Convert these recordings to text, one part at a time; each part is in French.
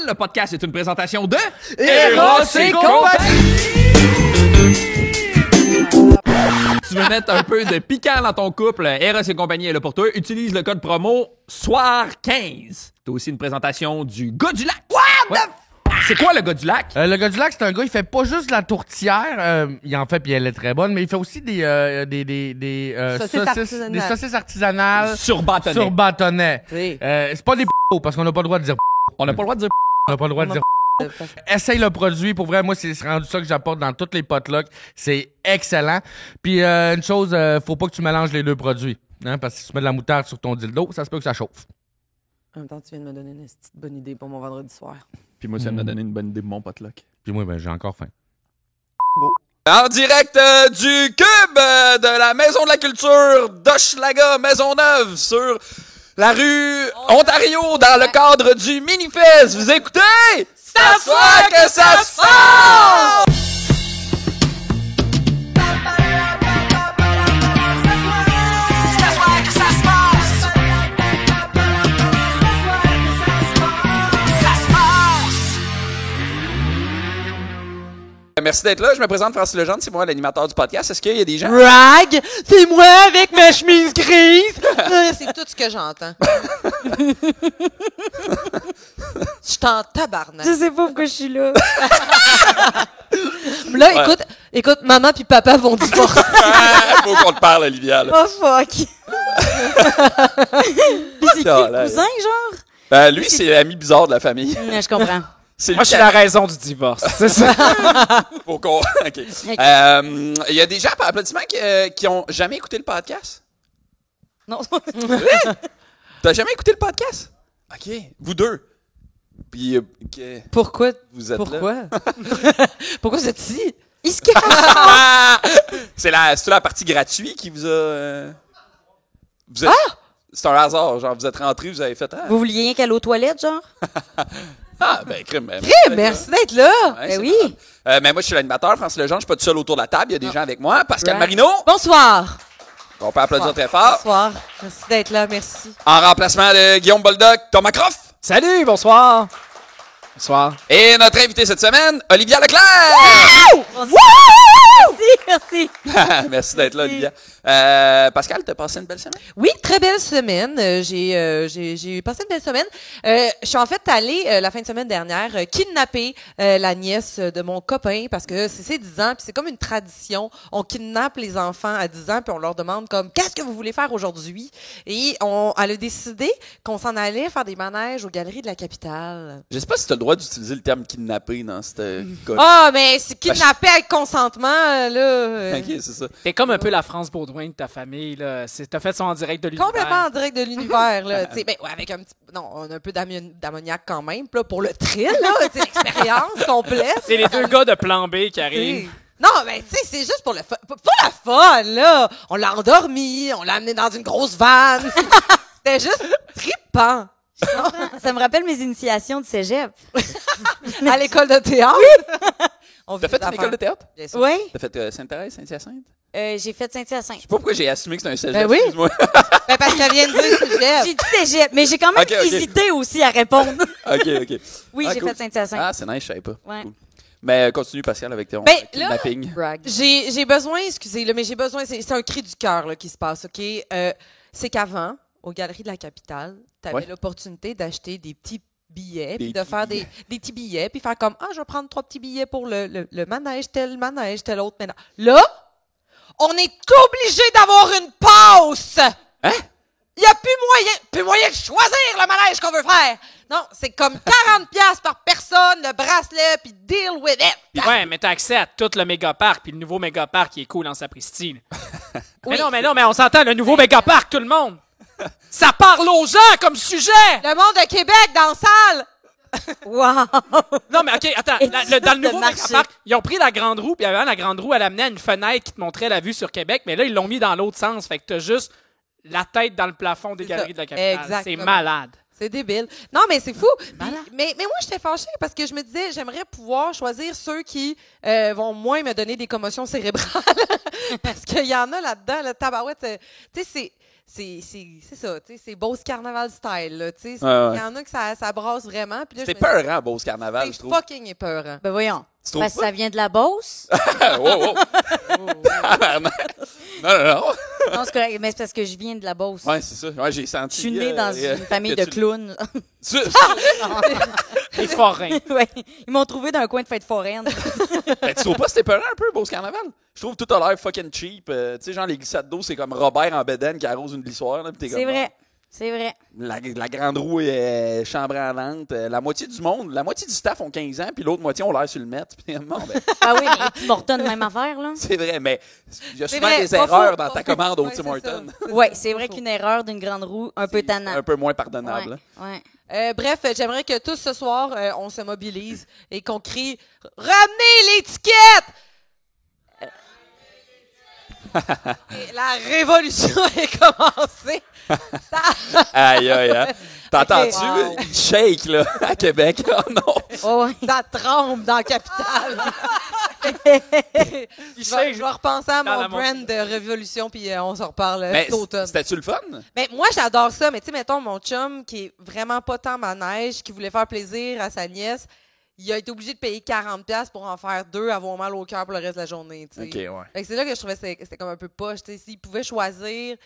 Le podcast est une présentation de Eros et compagnie! Tu veux mettre un peu de piquant dans ton couple, Eros et compagnie est là pour toi. Utilise le code promo SOIR15. T'as aussi une présentation du gars du lac. What the C'est quoi le gars du lac? Le gars du lac, c'est un gars, il fait pas juste de la tourtière, il en fait puis elle est très bonne, mais il fait aussi des saucisses artisanales Sur bâtonnet. sur bâtonnet. Oui. C'est pas des parce qu'on n'a pas le droit de dire On n'a pas le droit de dire on n'a pas le droit de dire Essaye le produit, pour vrai, moi c'est rendu ça que j'apporte dans tous les potlucks, c'est excellent. Puis une chose, faut pas que tu mélanges les deux produits, hein, parce que si tu mets de la moutarde sur ton dildo, ça se peut que ça chauffe. En même temps, tu viens de me donner une petite bonne idée pour mon vendredi soir. Puis moi, ça m'a donné une bonne idée pour mon potluck. Puis moi, ben j'ai encore faim. En direct du Cube de la Maison de la Culture d'Hochelaga Maisonneuve sur la rue Ontario dans le cadre du Minifest. Vous écoutez? C'est à soir que ça se passe! Merci d'être là. Je me présente Francis Legendre, c'est moi l'animateur du podcast. Est-ce qu'il y a des gens? Rag, c'est moi avec ma chemise grise. C'est tout ce que j'entends. Je suis en tabarnak. Je sais pas pourquoi je suis là. Là, Ouais. écoute, maman puis papa vont divorcer. Faut qu'on te parle, Olivia. Là. Oh fuck. Puis c'est qui le cousin, genre? Lui, c'est l'ami bizarre de la famille. Je comprends. C'est Moi, je suis la raison du divorce. C'est ça. Faut qu'on... OK. Il y a des gens par applaudissement qui ont jamais écouté le podcast? Non. T'as jamais écouté le podcast? OK. Vous deux. Puis, Pourquoi? vous êtes Pourquoi? là. Pourquoi c'est ici? Il se cache. C'est la partie gratuite qui vous a... Vous êtes... C'est un hasard. Genre, vous êtes rentrés, vous avez fait... Vous vouliez rien qu'aller aux toilettes, genre? Crime. Merci d'être là. Ouais, Ben c'est oui. bon. Mais moi, je suis l'animateur, Francis Legendre. Je suis pas tout seul autour de la table. Il y a des gens avec moi. Pascal Marino. Bonsoir. On peut applaudir très fort. Bonsoir. Merci d'être là, merci. En remplacement de Guillaume Boldoc, Thomas Croft. Salut, bonsoir. Bonsoir. Et notre invité cette semaine, Olivia Leclerc. Merci. Merci d'être là, Olivia. Pascal, t'as passé une belle semaine? Oui, très belle semaine. J'ai passé une belle semaine. Je suis en fait allée la fin de semaine dernière kidnapper la nièce de mon copain parce que c'est ses 10 ans puis c'est comme une tradition. On kidnappe les enfants à 10 ans puis on leur demande comme qu'est-ce que vous voulez faire aujourd'hui? Et elle a décidé qu'on s'en allait faire des manèges aux Galeries de la Capitale. Je sais pas si t'as le droit d'utiliser le terme kidnapper dans cette cas. Ah, mais c'est kidnapper avec consentement, là. Ok, c'est ça. T'es comme un peu la France Baudouin de ta famille, là. T'as fait ça en direct de l'univers. Complètement en direct de l'univers, là. Tu sais, ben, ouais, avec un petit, non, on a un peu d'ammoniac quand même, là, pour le thrill, là. Tu sais, l'expérience complète. C'est les deux gars de plan B qui arrivent. Non, mais tu sais, c'est juste pour le fun. Pour la fun, là. On l'a endormi, on l'a amené dans une grosse vanne. C'était juste trippant. Ça me rappelle mes initiations de cégep. À l'école de théâtre. On T'as fait une école de théâtre? Bien sûr. Oui. T'as fait Sainte-Thérèse, Saint-Hyacinthe? J'ai fait Saint-Hyacinthe. Je sais pas pourquoi j'ai assumé que c'était un cégep. Ben oui. Excuse-moi. Ben, parce qu'elle vient de dire cégep. J'ai dit cégep, mais j'ai quand même Ok, ok. hésité aussi à répondre. OK. Oui, Ah, j'ai cool. fait Saint-Hyacinthe. Ah, c'est nice, je savais pas. Ouais. Cool. Mais continue, Pascal, avec ton Ben, là, kidnapping. Brag. J'ai besoin, excusez, là, mais j'ai besoin, c'est un cri du cœur là, qui se passe, OK? C'est qu'avant, aux Galeries de la Capitale, tu avais Ouais. l'opportunité d'acheter des petits billets, Des puis de petits faire billets. des petits billets, puis faire comme, je vais prendre 3 petits billets pour le manège, tel autre. Maintenant. Là, on est obligé d'avoir une pause! Hein? Il n'y a plus moyen de choisir le manège qu'on veut faire! Non, c'est comme 40$ par personne, le bracelet, puis deal with it! Puis ouais, mais t'as accès à tout le mégaparc, puis le nouveau mégaparc qui est cool en sapristi. Oui. Mais non, mais on s'entend, le nouveau mégaparc, tout le monde. Ça parle aux gens comme sujet. Le monde de Québec dans la salle! Wow! Non, mais OK, attends. Et Dans le de nouveau marcher. mégaparc, ils ont pris la grande roue, puis avant, la grande roue, elle amenait à une fenêtre qui te montrait la vue sur Québec, mais là, ils l'ont mis dans l'autre sens. Fait que t'as juste la tête dans le plafond des C'est ça. Galeries de la Capitale. C'est Exactement. malade. C'est débile. Non, mais c'est fou. Puis, mais moi, j'étais fâchée parce que je me disais, j'aimerais pouvoir choisir ceux qui vont moins me donner des commotions cérébrales. Parce qu'il y en a là-dedans, le tabarouette. Tu sais, c'est ça, tu sais, c'est Beauce Carnaval style, là, tu sais. Il Ouais. y en a que ça brasse vraiment. Puis là, C'était je me dis, peurant, Beauce Carnaval, je c'est trouve. fucking épeurant. Ben voyons. Tu trouves Parce que pas? ça vient de la Beauce. Wow, wow. Tabarnak. Non. Non, c'est correct, mais c'est parce que je viens de la Beauce. Ouais, c'est ça. Ouais, j'ai senti. Je suis née dans une famille de clowns. Les forains. Ouais. Ils m'ont trouvé dans un coin de fête foraine. Ben, tu trouves pas que c'était peurant un peu, Beauce Carnaval? Je trouve que tout a l'air fucking cheap. Tu sais, genre, les glissades d'eau, c'est comme Robert en bedaine qui arrose une glissoire. Là, pis t'es C'est comme, vrai. C'est vrai. La grande roue est chambranlante. La moitié du monde, la moitié du staff ont 15 ans, puis l'autre moitié ont l'air sur le mètre. Puis, bon, ben, Ah oui, mais Tim Hortons, même affaire, là. c'est vrai, mais il y a C'est souvent vrai, des pas erreurs faux, dans pas ta faux. commande au Ouais, Tim c'est Hortons. Oui, c'est vrai qu'une erreur d'une grande roue, un peu tannant. Un peu moins pardonnable. Ouais, ouais. Bref, j'aimerais que tous ce soir, on se mobilise et qu'on crie « Ramenez l'étiquette! » Et la révolution est commencée. Aïe, aïe, hein. T'entends-tu? Wow. Il shake, là, à Québec. Oh non. Oh, ouais. Ça tremble dans la capitale. Je vais repenser à Dans mon la brand de révolution, puis on se reparle Mais cet automne. c'était-tu le fun? Mais moi, j'adore ça. Mais tu sais, mettons, mon chum, qui est vraiment pas tant manège, qui voulait faire plaisir à sa nièce, il a été obligé de payer 40$ pour en faire 2, avoir mal au cœur pour le reste de la journée. Tu sais. OK, ouais. Fait que c'est là que je trouvais que c'était comme un peu poche. Tu sais, s'il pouvait choisir,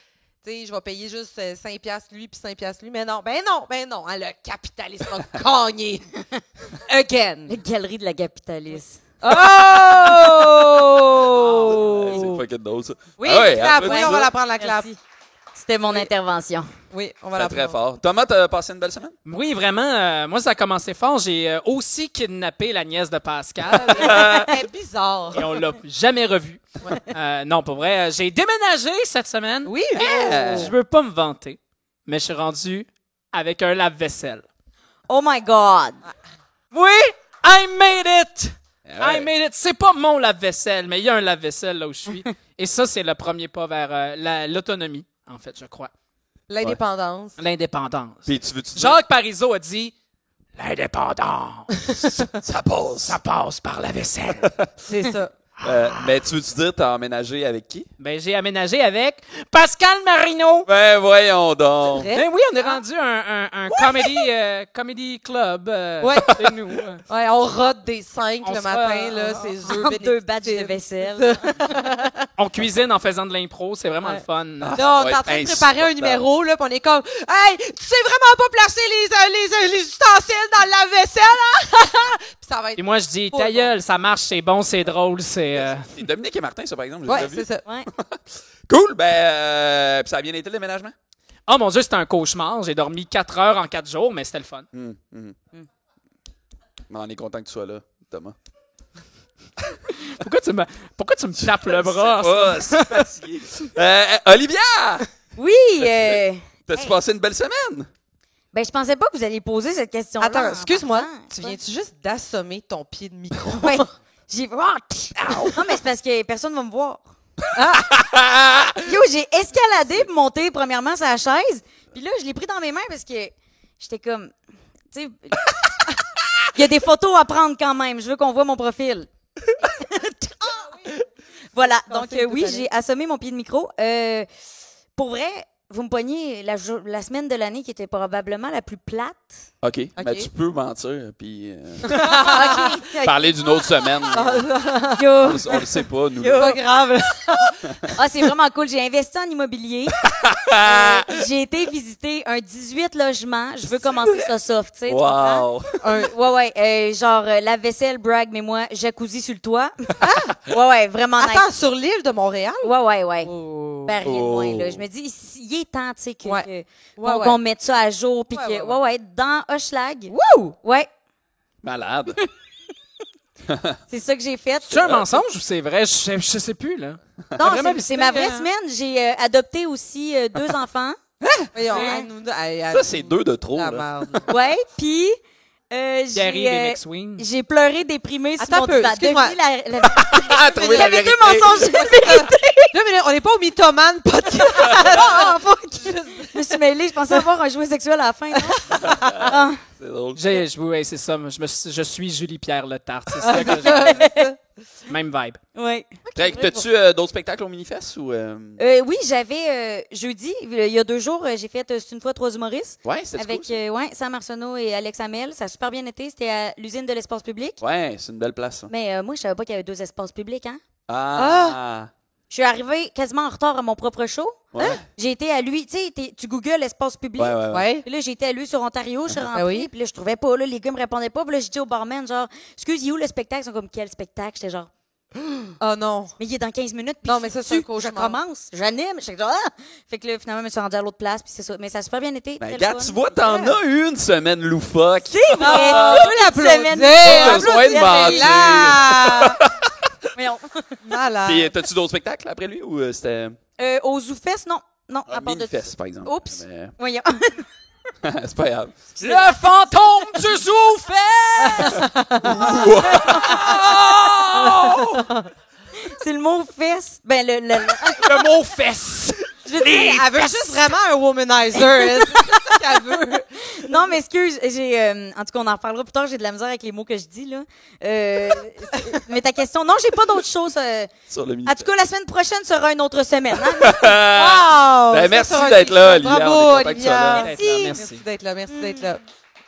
tu sais, je vais payer juste 5$ lui puis 5$ lui. Mais non, ben non. Hein, le capitalisme a gagné. Again. La galerie de la capitaliste. Oh! C'est fucking drôle, ça. Oui, Ah ouais, clap. après Oui, ça, on va la prendre la clap. Merci. C'était mon intervention. Oui, on va Très, la très prendre. fort. Thomas, t'as passé une belle semaine? Oui, vraiment. Moi, ça a commencé fort. J'ai aussi kidnappé la nièce de Pascal. C'est bizarre. Et on l'a jamais revue. Non, pour vrai. J'ai déménagé cette semaine. Oui, Je veux pas me vanter, mais je suis rendu avec un lave-vaisselle. Oh my God! Oui, I made it! Ouais. I made it. C'est pas mon lave-vaisselle, mais il y a un lave-vaisselle là où je suis. Et ça, c'est le premier pas vers l'autonomie, en fait, je crois. l'indépendance. L'indépendance. Puis tu veux-tu dire? Jacques Parizeau a dit l'indépendance, ça passe par la vaisselle. C'est ça. Mais tu veux-tu dire t'as emménagé avec qui? Ben, j'ai aménagé avec Pascal Marino. Ben voyons donc. Vrai? Ben oui, on est rendu un comedy club. Ouais. C'est nous. Ouais, on rote des 5 On le se matin, fait, là, ces œufs Entre deux batchs de bénédictines. vaisselle. On cuisine en faisant de l'impro. C'est vraiment Ouais. le fun. Là, on est va en être train de préparer un insupportable. numéro, là, puis on est comme « Hey, tu sais vraiment pas placer les ustensiles dans le lave-vaisselle, hein? » Puis ça va être... Et moi, je dis, Pas ta bon. gueule, ça marche, c'est bon, c'est drôle, c'est... C'est Dominique et Martin, ça, par exemple. j'ai Ouais, déjà vu. c'est ça. Ouais. Cool. Ben, puis ça a bien été le déménagement? Oh mon Dieu, c'était un cauchemar. J'ai dormi 4 heures en 4 jours, mais c'était le fun. Mais on est content que tu sois là, Thomas. Pourquoi tu me tapes le bras? Oh, c'est fatigué. Olivia! Oui! T'as-tu passé une belle semaine? Ben, je pensais pas que vous alliez poser cette question-là. Attends, en excuse-moi, partant. tu viens-tu juste d'assommer ton pied de micro? Ouais. J'ai. Oh, non, mais c'est parce que personne va me voir. Yo, j'ai escaladé pour monter premièrement sa chaise. Puis là, je l'ai pris dans mes mains parce que j'étais comme. Tu sais. Il y a des photos à prendre quand même. Je veux qu'on voit mon profil. Voilà. Donc, Pensez oui, tout à j'ai assommé mon pied de micro. Pour vrai, vous me poignez la semaine de l'année qui était probablement la plus plate. OK. Ben, tu peux mentir, puis OK. parler d'une autre semaine. Yo. On le sait pas, nous. C'est pas grave. Ah, c'est vraiment cool. J'ai investi en immobilier. J'ai été visiter un 18 logements. Je veux commencer ça soft, tu sais. tu comprends? Wow. Ouais. Genre, la vaisselle, brag, mais moi, jacuzzi sur le toit. Ouais, vraiment nice. Attends, sur l'île de Montréal? Ouais. Oh. Ben, rien de Oh. moins, là. Je me dis, il est temps, tu sais, Ouais. qu'on mette ça à jour. Puis Ouais, que, ouais, ouais, dans Hochelag. Wouh! Ouais, Malade. c'est ça que j'ai fait. C'est un mensonge ou c'est vrai? Je sais plus, là. Non, vraiment c'est ma vraie visité, semaine. J'ai adopté aussi 2 enfants. Voyons, Ça, c'est 2 de trop, La là. merde. Ouais, puis Pierre-Yves et j'ai McSween. j'ai pleuré déprimée sur Attends mon un peu, divan. excuse-moi. Devinez la Ah, trouver Il y la avait vérité. 2 mensonges. Là, mais là, on n'est pas au mythomane podcast. Ah, fuck. Je me suis mêlée. Je pensais avoir un jouet sexuel à la fin. Non? Ah. C'est drôle. Oui, c'est ça. Je suis Julie-Pierre Le Tarte. C'est ça que je... Même vibe. Ouais. T'as-tu d'autres spectacles au Minifest ou... Oui, j'avais jeudi, il y a 2 jours, j'ai fait C'est une fois 3 humoristes. Ouais, c'était Avec cool, Sam Arsenault et Alex Hamel. Ça a super bien été. C'était à l'usine de l'espace public. ça. Ouais, c'est une belle place, ça. Mais moi, je savais pas qu'il y avait 2 espaces publics, hein. Ah! Je suis arrivée quasiment en retard à mon propre show. Ouais. J'ai été à lui, tu sais, tu googles espace public. Ouais, ouais, ouais. Ouais. Puis là, j'ai été à lui sur Ontario, je suis rentrée, oui. puis là, je trouvais pas, là, les gars me répondaient pas. Puis là, j'ai dit au barman, genre, excuse, il est où le spectacle? Ils sont comme, quel spectacle? J'étais genre, Oh non. mais il est dans 15 minutes. Puis Non, mais ça, c'est un je cauchemar. commence, j'anime. J'étais genre, ah! Fait que là, finalement, je me suis rendue à l'autre place, puis c'est ça. Mais ça a super bien été. Ben, très regarde, le fun. tu vois, t'en as eu une semaine loufoque. C'est vrai! Ah, toute on peut la l'applaudir. semaine. Pas besoin de Applaudissements. mentir. Là! Voyons. Malade. Puis, t'as-tu d'autres spectacles après lui ou c'était... Au ZooFest, non. Non, Ah, à part de Minifest, par exemple. Oups. Mais- Voyons. c'est pas grave. Le fantôme du ZooFest! C'est le mot fesse. Ben, Le mot fesse. je veux dire, Elle veut juste vraiment un womanizer. hein. C'est ça qu'elle veut. non, mais excuse, en tout cas, on en reparlera plus tard, j'ai de la misère avec les mots que je dis, là. Mais ta question, non, j'ai pas d'autre chose. Sur le En Minifest. tout cas, la semaine prochaine sera une autre semaine. Hein? Wow! Ben, Ça merci sera d'être là, quelque chose. Olivia. Bravo, On est content que tu sois là. Olivia. Merci. Merci d'être là. Merci d'être là.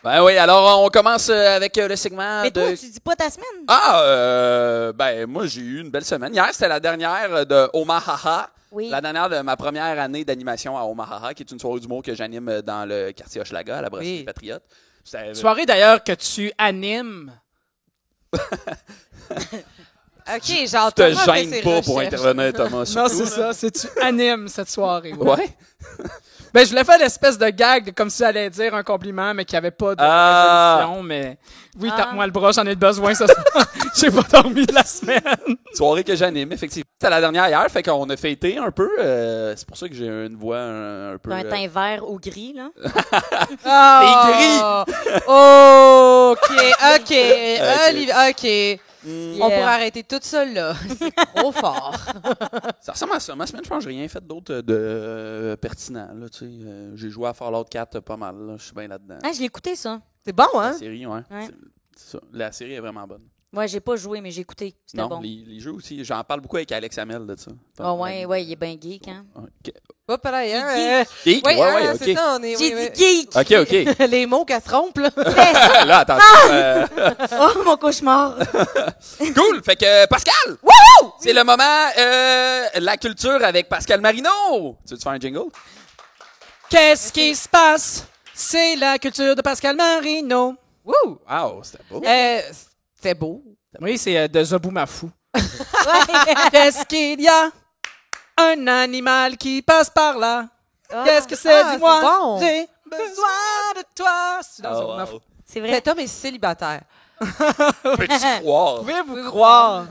Ben oui, alors on commence avec le segment Mais toi, de... tu dis pas ta semaine? Ben moi j'ai eu une belle semaine. Hier, c'était la dernière de Omaha. Oui. La dernière de ma première année d'animation à Omaha, qui est une soirée d'humour que j'anime dans le quartier Hochelaga, à la Brasserie Oui. Patriote. C'était- Soirée d'ailleurs que tu animes. OK, genre, Tu te Thomas fait gênes ses pas pour recherches. intervenir, Thomas. Non, surtout, c'est là. ça. C'est tu animes cette soirée. Ouais. Ben, je voulais faire l'espèce de gag, comme si j'allais dire un compliment, mais qu'il n'y avait pas de Ah. résolution. Mais oui, Ah. tape-moi le bras, j'en ai besoin ce soir. J'ai pas dormi de la semaine. Soirée que j'anime, effectivement. C'était la dernière hier, fait qu'on a fêté un peu. C'est pour ça que j'ai une voix un peu... Un teint vert ou gris, là. Oh, OK. Olivia, OK. On pourrait arrêter tout ça, là. C'est trop fort. Ça ressemble à ça. Ma semaine, je pense que j'ai rien fait d'autre de pertinent. Là, tu sais. J'ai joué à Fallout 4 pas mal. Là. Je suis bien là-dedans. Ah, je l'ai écouté, ça. C'est bon, La hein? série, ouais. Ouais. C'est ça. La série est vraiment bonne. Ouais, j'ai pas joué, mais j'ai écouté. C'était Non, bon. les jeux aussi. J'en parle beaucoup avec Alex Hamel de ça. Ah ouais, ouais, il est bien geek, hein. OK. Hop là, hein? Geek? Oui, Ouais, ouais, hein, OK. c'est ça, on est... J'ai oui, dit geek! OK, OK. Les mots qu'elle se trompe, là. Là, attends. Oh, mon cauchemar! Cool! Fait que, Pascal! C'est le moment, la culture avec Pascal Marino. Tu veux te faire un jingle? Qu'est-ce qui se passe? C'est la culture de Pascal Marino. Wouh! Wow, c'était beau. C'est beau. Oui, c'est de Zoboumafou. Ouais. Qu'est-ce qu'il y a? Un animal qui passe par là. Qu'est-ce que c'est? Ah, Dis-moi. c'est bon. J'ai besoin de toi. C'est dans Oh, Zoboumafou. wow. C'est vrai. Cet homme est célibataire. Peux-tu croire? Pouvez-vous croire?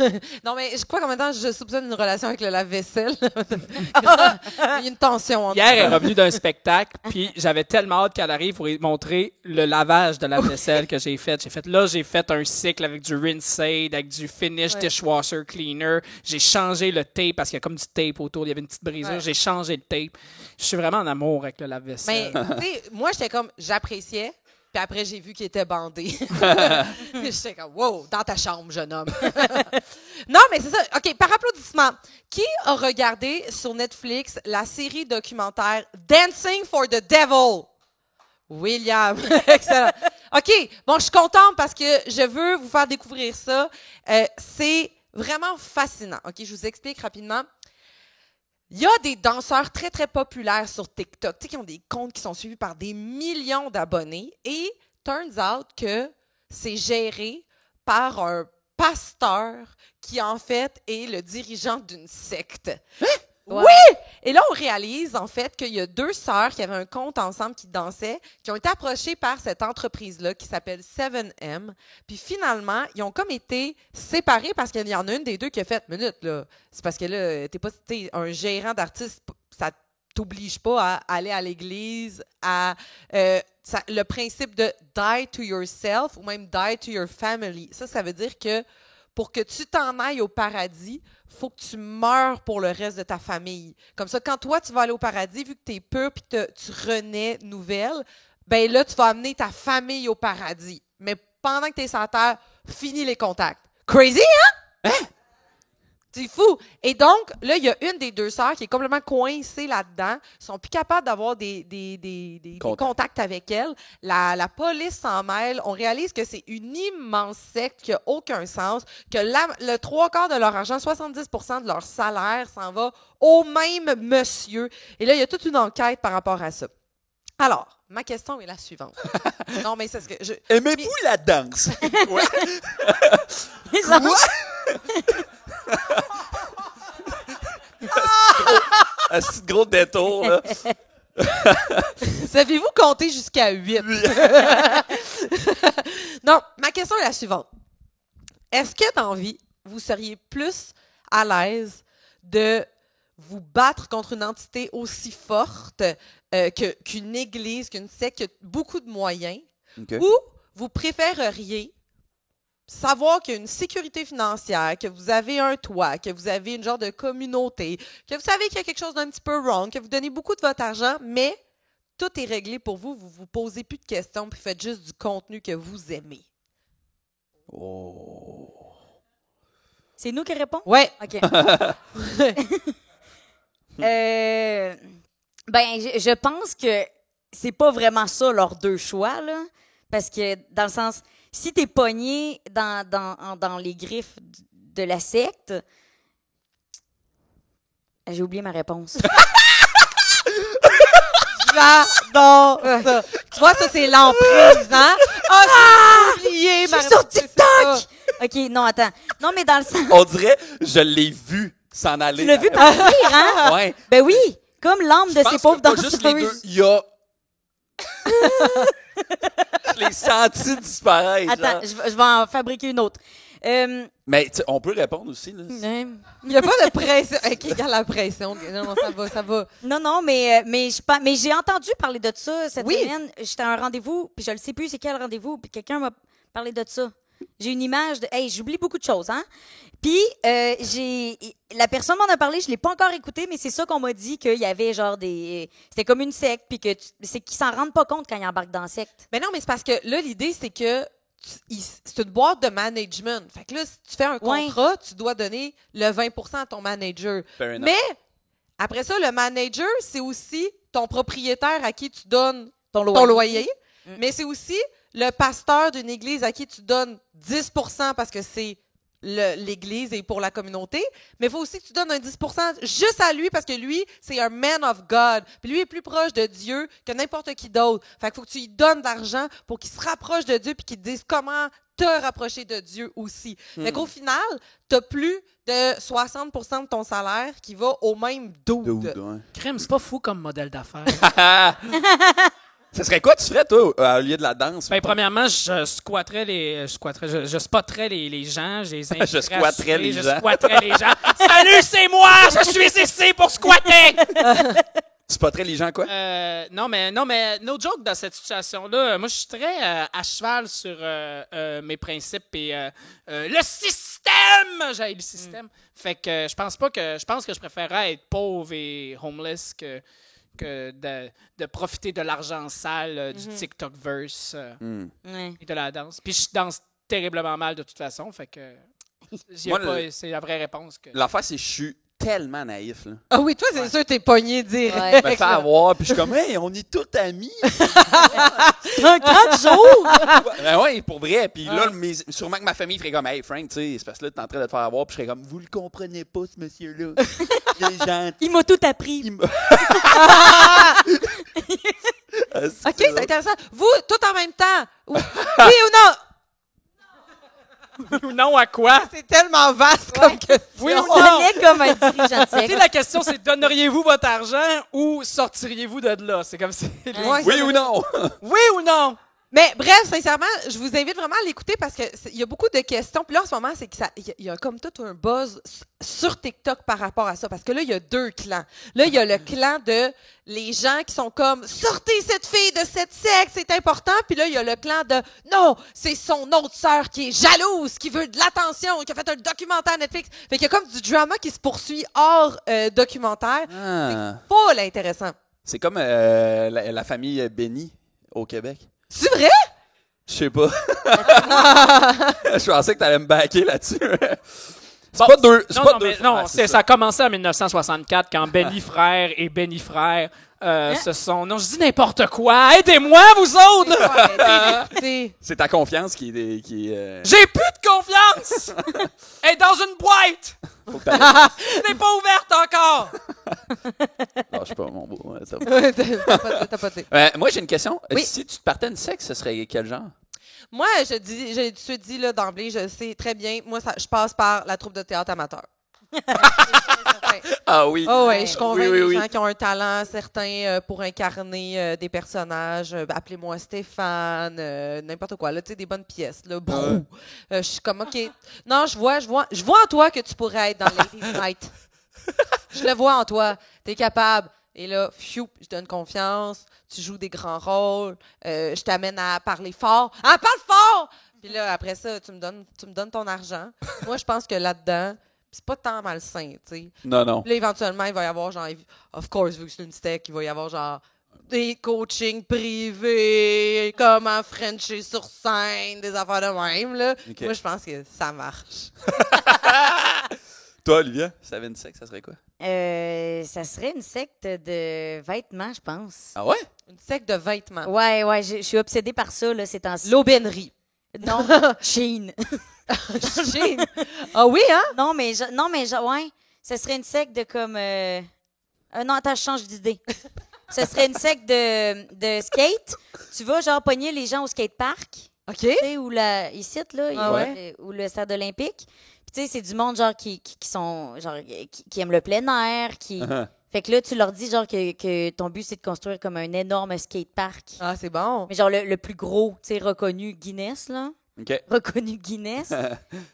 Non, mais je crois qu'en même temps, je soupçonne une relation avec le lave-vaisselle. Il y a une tension entre Hier, elle est revenue d'un spectacle, puis j'avais tellement hâte qu'elle arrive pour lui montrer le lavage de la vaisselle que j'ai fait. J'ai fait un cycle avec du rinse-aid, avec du finish dishwasher cleaner. J'ai changé le tape parce qu'il y a comme du tape autour. Il y avait une petite brisure. Ouais. J'ai changé le tape. Je suis vraiment en amour avec le lave-vaisselle. Mais, tu sais, moi, j'étais comme, j'appréciais. Puis après, j'ai vu qu'il était bandé. J'étais comme, wow, dans ta chambre, jeune homme. Non, mais c'est ça. OK, par applaudissement, qui a regardé sur Netflix la série documentaire Dancing for the Devil? William. Excellent. OK, bon, je suis contente parce que je veux vous faire découvrir ça. C'est vraiment fascinant. OK, je vous explique rapidement. Il y a des danseurs très, très populaires sur TikTok, tu sais, qui ont des comptes qui sont suivis par des millions d'abonnés. Et turns out que c'est géré par un pasteur qui, en fait, est le dirigeant d'une secte. Ouais. Oui! Et là, on réalise, en fait, qu'il y a 2 sœurs qui avaient un compte ensemble qui dansaient, qui ont été approchées par cette entreprise-là qui s'appelle 7M. Puis finalement, ils ont comme été séparés parce qu'il y en a une des 2 qui a fait « Minute, là, c'est parce que là, t'es un gérant d'artiste, ça t'oblige pas à aller à l'église, à le principe de « die to yourself » ou même « die to your family ». Ça veut dire que pour que tu t'en ailles au paradis, faut que tu meurs pour le reste de ta famille. Comme ça, quand toi, tu vas aller au paradis, vu que tu es pur et que tu renais nouvelle, ben là, tu vas amener ta famille au paradis. Mais pendant que tu es sur la terre, finis les contacts. Crazy, hein? C'est fou. Et donc, là, il y a une des deux sœurs qui est complètement coincée là-dedans. Ils sont plus capables d'avoir des contacts avec elle. La police s'en mêle. On réalise que c'est une immense secte qui a aucun sens, que le 3/4 de leur argent, 70% de leur salaire s'en va au même monsieur. Et là, il y a toute une enquête par rapport à ça. Alors, ma question est la suivante. Non, mais c'est ce que Aimez-vous la danse? Ouais. Quoi? Un petit gros détour, là. Savez-vous compter jusqu'à 8? Non, ma question est la suivante. Est-ce que dans la vie, vous seriez plus à l'aise de vous battre contre une entité aussi forte qu'une église, qu'une secte, qui a beaucoup de moyens, Okay. ou vous préféreriez savoir qu'il y a une sécurité financière, que vous avez un toit, que vous avez une genre de communauté, que vous savez qu'il y a quelque chose d'un petit peu wrong, que vous donnez beaucoup de votre argent, mais tout est réglé pour vous, vous vous posez plus de questions, puis faites juste du contenu que vous aimez. Oh. C'est nous qui répondons? Ouais. OK. Je pense que c'est pas vraiment ça leurs deux choix, là. Parce que, dans le sens, si t'es pogné dans les griffes de la secte, j'ai oublié ma réponse. J'adore ça. Tu vois, ça, c'est l'emprise, hein? J'ai oublié Je suis sur TikTok! OK, non, attends. Non, mais dans le sens... On dirait, je l'ai vu s'en aller. Tu l'as vu partir, hein? Ouais. Ben oui, comme l'âme de Je ces pense pauvres que pas juste les deux, danseuses. il y a... Je l'ai senti disparaître. Attends, là. je vais en fabriquer une autre. Mais on peut répondre aussi. Là. Il n'y a pas de pression. OK, regarde la pression. Non, ça va. Non, mais j'ai entendu parler de ça cette semaine. J'étais à un rendez-vous, puis je ne sais plus c'est quel rendez-vous, puis quelqu'un m'a parlé de ça. J'ai une image de... Hey, j'oublie beaucoup de choses, hein? Puis, la personne m'en a parlé, je l'ai pas encore écouté, mais c'est ça qu'on m'a dit, qu'il y avait genre des... C'était comme une secte, puis c'est qu'ils s'en rendent pas compte quand ils embarquent dans la secte. Mais non, mais c'est parce que là, l'idée, c'est que c'est une boîte de management. Fait que là, si tu fais un contrat, tu dois donner le 20% à ton manager. Mais, après ça, le manager, c'est aussi ton propriétaire à qui tu donnes ton loyer. Mais c'est aussi le pasteur d'une église à qui tu donnes 10% parce que c'est l'église et pour la communauté, mais il faut aussi que tu donnes un 10% juste à lui parce que lui, c'est un man of God. Puis lui est plus proche de Dieu que n'importe qui d'autre. Fait qu'il faut que tu lui donnes de l'argent pour qu'il se rapproche de Dieu puis qu'il te dise comment te rapprocher de Dieu aussi. Fait qu'au final, t'as plus de 60% de ton salaire qui va au même dude. Crème, c'est pas fou comme modèle d'affaires. Ce serait quoi tu ferais, toi, au lieu de la danse? Ben, premièrement, je spotterais les gens, je squatterais les gens. Salut, c'est moi! Je suis ici pour squatter! Tu spotterais les gens, quoi? Non, mais, no joke dans cette situation-là. Moi, je suis très à cheval sur mes principes et le système! J'ai le système. Fait que je pense que je préférerais être pauvre et homeless que de profiter de l'argent sale du TikTokverse et de la danse. Puis je danse terriblement mal de toute façon, fait que c'est la vraie réponse. L'affaire, c'est que je suis tellement naïf. Là. Ah oui, toi, c'est sûr, t'es pogné direct. Je me fais avoir, puis je suis comme, hey, on est tous amis. Un 4 jours! Ben oui, pour vrai. Puis là, sûrement que ma famille ferait comme, hey, Frank, tu sais, c'est parce que là, t'es en train de te faire avoir, puis je serais comme, vous le comprenez pas, ce monsieur-là. Il est gentil. Il m'a tout appris. OK, c'est intéressant. Vous, tout en même temps. Oui ou non? Ou non à quoi? C'est tellement vaste comme question. Oui ou On non? est comme un dirigeant de Tu sais, secte. la question, c'est donneriez-vous votre argent ou sortiriez-vous de là? C'est comme si... Oui ou non? Oui ou non? Mais bref, sincèrement, je vous invite vraiment à l'écouter parce que il y a beaucoup de questions. Puis là, en ce moment, c'est que il y a comme tout un buzz sur TikTok par rapport à ça. Parce que là, il y a deux clans. Là, il y a le clan de les gens qui sont comme sortez cette fille de cette secte, c'est important. Puis là, il y a le clan de non, c'est son autre sœur qui est jalouse, qui veut de l'attention, qui a fait un documentaire Netflix. Fait qu'il y a comme du drama qui se poursuit hors documentaire. Ah. C'est pas l'intéressant. C'est comme la famille Benny au Québec. C'est vrai? Je sais pas. Je pensais que t'allais me backer là-dessus. C'est pas deux. C'est Non, pas non, deux. mais non, Ouais, c'est ça a commencé en 1964 quand Benny Frère et Benny Frère se sont... Non, je dis n'importe quoi. Aidez-moi, vous autres! C'est ta confiance qui est. J'ai plus de confiance! Elle est dans une boîte! Faut que t'arrêtes. Elle n'est pas ouverte encore! Lâche pas, mon beau. Ouais, ça va. Ouais, t'as pas été. Moi, j'ai une question. Oui. Si tu te partais une sexe, ce serait quel genre? Moi, j'ai tout de suite dit là, d'emblée, je sais très bien, moi, je passe par la troupe de théâtre amateur. Ah oui. Oh ouais, je convainc Oui, oui, des oui. gens qui ont un talent certain pour incarner des personnages. Appelez-moi Stéphane, n'importe quoi. Là, tu sais, des bonnes pièces. Là, brou. Je suis comme, OK. Non, je vois en toi que tu pourrais être dans Ladies Night. Je le vois en toi. T'es capable. Et là, fiou, je donne confiance. Tu joues des grands rôles. Je t'amène à parler fort. Ah, parle fort! Puis là, après ça, tu me donnes ton argent. Moi, je pense que là-dedans, c'est pas tant malsain, tu sais. Non, non. Puis là, éventuellement, il va y avoir, genre, of course, vu que c'est une steak, il va y avoir, genre, des coachings privés, comment Frencher sur scène, des affaires de même, là. Ok. Moi, je pense que ça marche. Toi, Olivia, si t'avais une sexe, ça serait quoi? Ça serait une secte de vêtements, je pense. Ah ouais? Une steak de vêtements. Ouais, je suis obsédée par ça, là, ces temps-ci. L'aubainerie. Non, Shein. Chine. Ah oui, hein? Non, mais ouais. Ce serait une secte de comme. Non, attends, je change d'idée. Ce serait une secte de skate. Tu vas, genre, pogner les gens au skatepark. OK. Tu sais, ou ici, là, Ah ouais? ou le stade olympique. Puis, tu sais, c'est du monde, genre, qui sont, genre, qui aiment le plein air, qui. Fait que là, tu leur dis, genre, que ton but, c'est de construire comme un énorme skatepark. Ah, c'est bon. Mais genre, le plus gros, tu sais, reconnu Guinness, là. OK. Reconnu Guinness.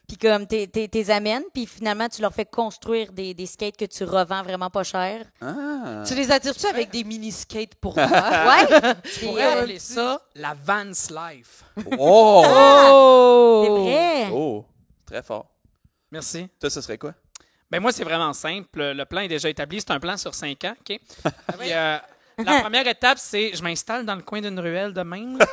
Puis comme, t'es amènes, puis finalement, tu leur fais construire des skates que tu revends vraiment pas cher. Ah. Tu les attires-tu avec des mini-skates pour toi? Ouais! Tu pourrais appeler ça la Vance Life. Oh! C'est vrai! Oh! Très fort. Merci. Toi, ce serait quoi? Ben moi, c'est vraiment simple. Le plan est déjà établi. C'est un plan sur 5 ans, OK? Puis, la première étape, c'est je m'installe dans le coin d'une ruelle de même. Là.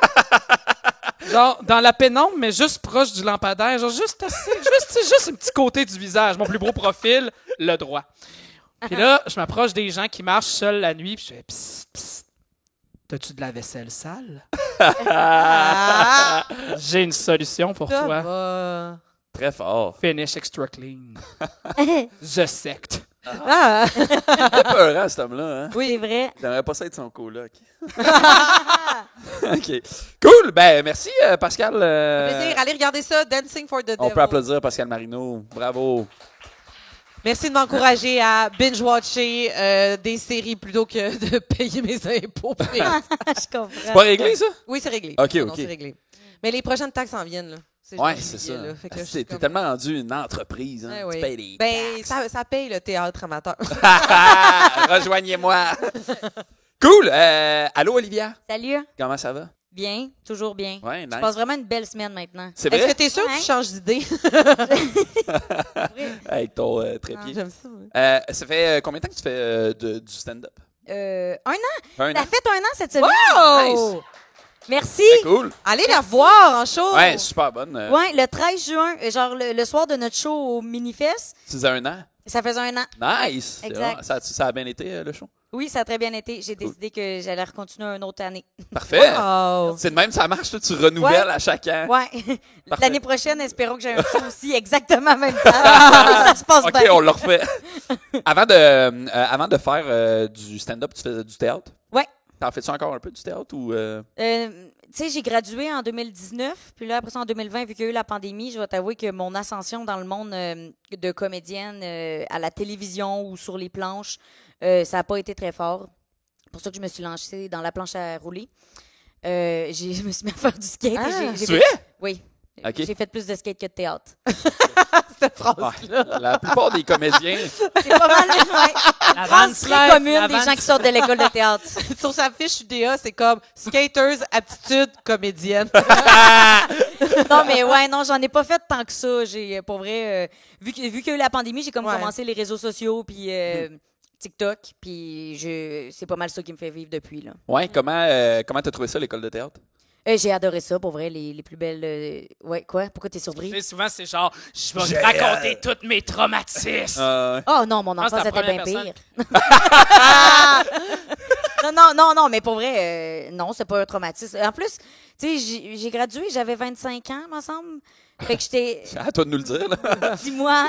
Genre, dans la pénombre, mais juste proche du lampadaire. Genre, juste un petit côté du visage. Mon plus beau profil, le droit. Puis là, je m'approche des gens qui marchent seuls la nuit. Puis je fais psst, psst. T'as-tu de la vaisselle sale? Ah! J'ai une solution pour Ça toi. va. Très fort. Finish extra clean. The Sect. Ah! C'est peurant, cet homme-là, hein? Oui, c'est vrai. J'aimerais pas ça être son coloc. OK. Cool! Ben, merci, Pascal. Plaisir. Allez regarder ça, Dancing for the On Devil. peut applaudir Pascal Marino. Bravo. Merci de m'encourager à binge-watcher des séries plutôt que de payer mes impôts. Je comprends. C'est pas réglé, ça? Oui, c'est réglé. OK, Non, OK. c'est réglé. Mais les prochaines taxes en viennent, là. Ouais, juste c'est ça. juillet, là. Fait que je suis T'es comme- tellement rendu une entreprise, hein? Ouais, Tu oui. payes les Ben, ça paye le théâtre amateur. Rejoignez-moi. Cool. Allô, Olivia? Salut. Comment ça va? Bien, toujours bien. Ouais, Je nice. passe vraiment une belle semaine maintenant. C'est Est-ce vrai? que t'es sûr que Ouais. tu changes d'idée? Avec ton Ah, trépied. j'aime ça. Ouais. Ça fait combien de temps que tu fais du stand-up? Un an? Un Ça an? fait un an cette semaine. Oh! Merci. C'est cool. Allez la voir en show! Ouais, super bonne. Ouais, le 13 juin, genre le soir de notre show au Minifest, Tu faisais un an? ça faisait un an. Nice! C'est exact. bon. Ça a bien été, le show? Oui, ça a très bien été. J'ai décidé que j'allais recontinuer une autre année. Parfait! Oh. C'est de même, ça marche, toi, tu renouvelles Ouais. à chaque an. Ouais. Parfait. L'année prochaine, espérons que j'ai un show aussi exactement en même temps. ça se passe OK, bien. on le refait. avant de faire du stand-up, tu fais du théâtre? Ouais. T'en fais-tu encore un peu du théâtre ou... Tu sais, j'ai gradué en 2019, puis là, après ça, en 2020, vu qu'il y a eu la pandémie, je vais t'avouer que mon ascension dans le monde de comédienne à la télévision ou sur les planches, ça n'a pas été très fort. C'est pour ça que je me suis lancée dans la planche à rouler. Je me suis mis à faire du skate. Ah, et j'ai c'est fait- vrai? Oui. OK. J'ai fait plus de skate que de théâtre. Cette Ouais. phrase-là. La plupart des comédiens... C'est pas mal, ouais. La France Vance très Life, commune la des Vance- gens qui sortent de l'école de théâtre. Sur sa fiche UDA, c'est comme skaters, aptitude, comédienne. Non, mais ouais, non, j'en ai pas fait tant que ça. J'ai, pour vrai, vu qu'il y a eu la pandémie, j'ai comme Ouais. commencé les réseaux sociaux, puis TikTok, puis c'est pas mal ça qui me fait vivre depuis, là. Ouais, comment t'as trouvé ça, l'école de théâtre? J'ai adoré ça, pour vrai, les plus belles... Ouais, quoi? Pourquoi t'es surpris? Tu sais, souvent, c'est genre, je vais te raconter tous mes traumatismes. Oh non, mon enfant, c'est la c'était bien première pire. Non, mais pour vrai, non, c'est pas un traumatisme. En plus, tu sais, j'ai gradué, j'avais 25 ans, me semble. Fait que j'étais... C'est à toi de nous le dire, là. Dis-moi.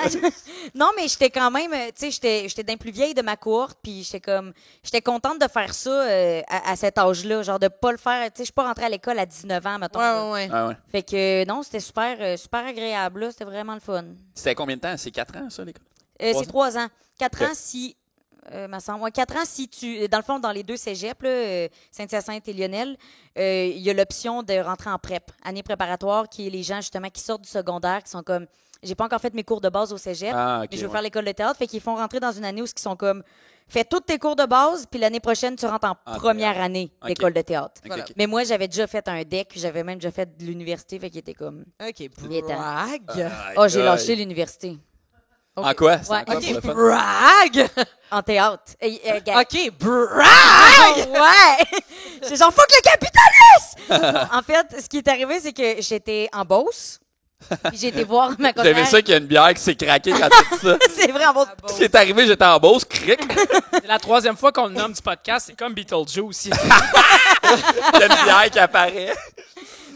Non, mais j'étais quand même, tu sais, j'étais d'un plus vieille de ma cohorte, puis j'étais contente de faire ça à cet âge-là, genre de pas le faire, tu sais, je suis pas rentrée à l'école à 19 ans, mettons. là. Ouais. Ah ouais. Fait que non, c'était super agréable, là, c'était vraiment le fun. C'était combien de temps? C'est 4 ans, ça, l'école? C'est 3 ans. 4 Ok. ans si... me semble. Ouais, 4 ans si tu... Dans le fond, dans les 2 cégeps, là, Saint-Hyacinthe et Lionel, il y a l'option de rentrer en prep, année préparatoire, qui est les gens, justement, qui sortent du secondaire, qui sont comme... J'ai pas encore fait mes cours de base au cégep, Ah, ok, mais je veux ouais. faire l'école de théâtre. Fait qu'ils font rentrer dans une année où ils sont comme... Fais tous tes cours de base, puis l'année prochaine, tu rentres en première année Ok. d'école de théâtre. Ok, Voilà. ok. Mais moi, j'avais déjà fait un DEC, puis j'avais même déjà fait de l'université, fait qu'il était comme... OK, Il était- brag. Oh, j'ai lâché l'université. En quoi? C'est Ouais. en quoi OK, pour le fun? brag. En théâtre. Gars. OK, brag. Ouais! C'est genre, fuck le capitalisme! En fait, ce qui est arrivé, c'est que j'étais en Beauce. Puis j'ai été voir ma J'avais conseillère. ça qu'il y a une bière qui s'est craquée quand tu dis ça. C'est vrai, en Beauce. Ce qui est arrivé, j'étais en Beauce, cric. C'est la 3e fois qu'on le nomme du podcast. C'est comme Beetlejuice. Il y a une bière qui apparaît.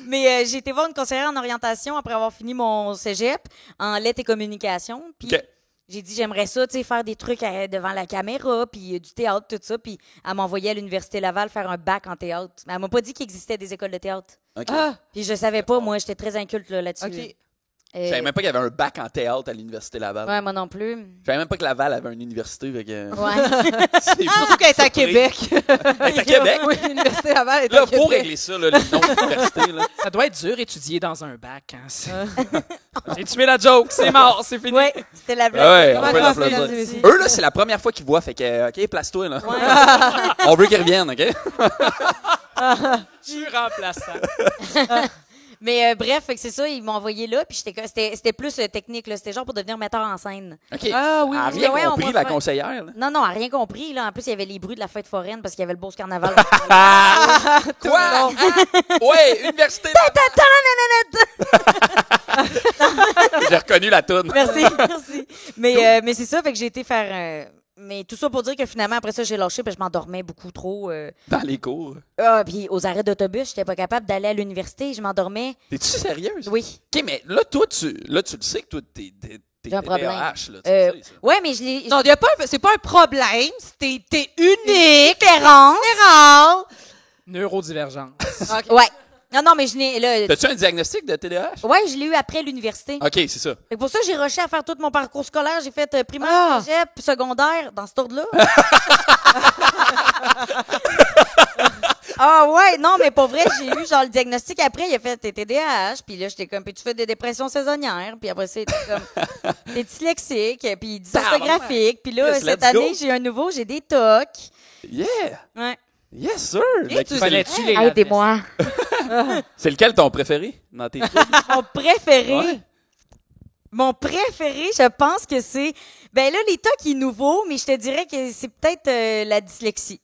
Mais j'ai été voir une conseillère en orientation après avoir fini mon cégep en lettres et communication. Puis OK. j'ai dit, j'aimerais ça, tu sais, faire des trucs devant la caméra, puis du théâtre, tout ça. Puis elle m'envoyait à l'Université Laval faire un bac en théâtre. Mais elle m'a pas dit qu'il existait des écoles de théâtre. OK. Ah, Puis je savais pas, moi, j'étais très inculte là, là-dessus. OK. Je savais même pas qu'il y avait un bac en théâtre à l'Université Laval. Ouais, moi non plus. Je savais même pas que Laval avait une université. Fait que... Ouais. C'est Surtout qu'elle est à Québec. Elle est à Québec. Oui, l'Université Laval est Là, à faut Québec. régler ça, là, les noms d'université. Là. Ça doit être dur étudier dans un bac. Hein. J'ai tué la joke. C'est mort. C'est fini. Ouais, c'était la blague. Ouais, Comment on peut ça, l'applaudir. mesdames et messieurs? Eux, là, c'est la première fois qu'ils voient. Fait que, OK, place-toi, là. On veut qu'ils reviennent, OK? Tu remplaçant. Mais bref, fait que c'est ça, ils m'ont envoyé là, puis c'était plus technique, là. C'était genre pour devenir metteur en scène. OK. Ah oui, Elle a oui. rien Ouais, on compris, va la faire- conseillère. Là. Non, elle a rien compris, là. En plus, il y avait les bruits de la fête foraine parce qu'il y avait le Beauce Carnaval. Quoi? Ouais, université. J'ai reconnu la toune. Merci. Mais c'est ça, fait que j'ai été faire... mais tout ça pour dire que finalement, après ça, j'ai lâché, puis je m'endormais beaucoup trop. Dans les cours. Puis aux arrêts d'autobus, j'étais pas capable d'aller à l'université, je m'endormais. T'es-tu sérieuse? Oui. OK, mais là, toi, tu le sais que toi, t'es J'ai un problème. TDAH, là. Tu le sais, ça. Ouais, mais je l'ai... Non, c'est pas un problème. T'es unique. Différence. Différent. Neurodivergence. Ouais. Non, mais je l'ai... là, T'as-tu un diagnostic de TDAH? ouais, je l'ai eu après l'université. OK, c'est ça. Fait que pour ça, j'ai rushé à faire tout mon parcours scolaire. J'ai fait primaire, Ah. cégep, puis secondaire, dans ce ordre-là. Ah ouais, non, mais pour vrai, j'ai eu genre le diagnostic après, il a fait t'es TDAH, puis là, j'étais comme, puis tu fais des dépressions saisonnières, puis après ça, il était comme, t'es dyslexique, puis dysorthographique, puis là, Yes, cette let's go. année, j'ai un nouveau, j'ai des TOC. Yeah! Ouais. Yes, sir! Et tu Connais-tu les Aidez-moi. C'est lequel ton préféré dans tes trucs? Mon préféré. Ouais. Mon préféré, je pense que c'est. Ben là, les TOC est nouveau, mais je te dirais que c'est peut-être la dyslexie.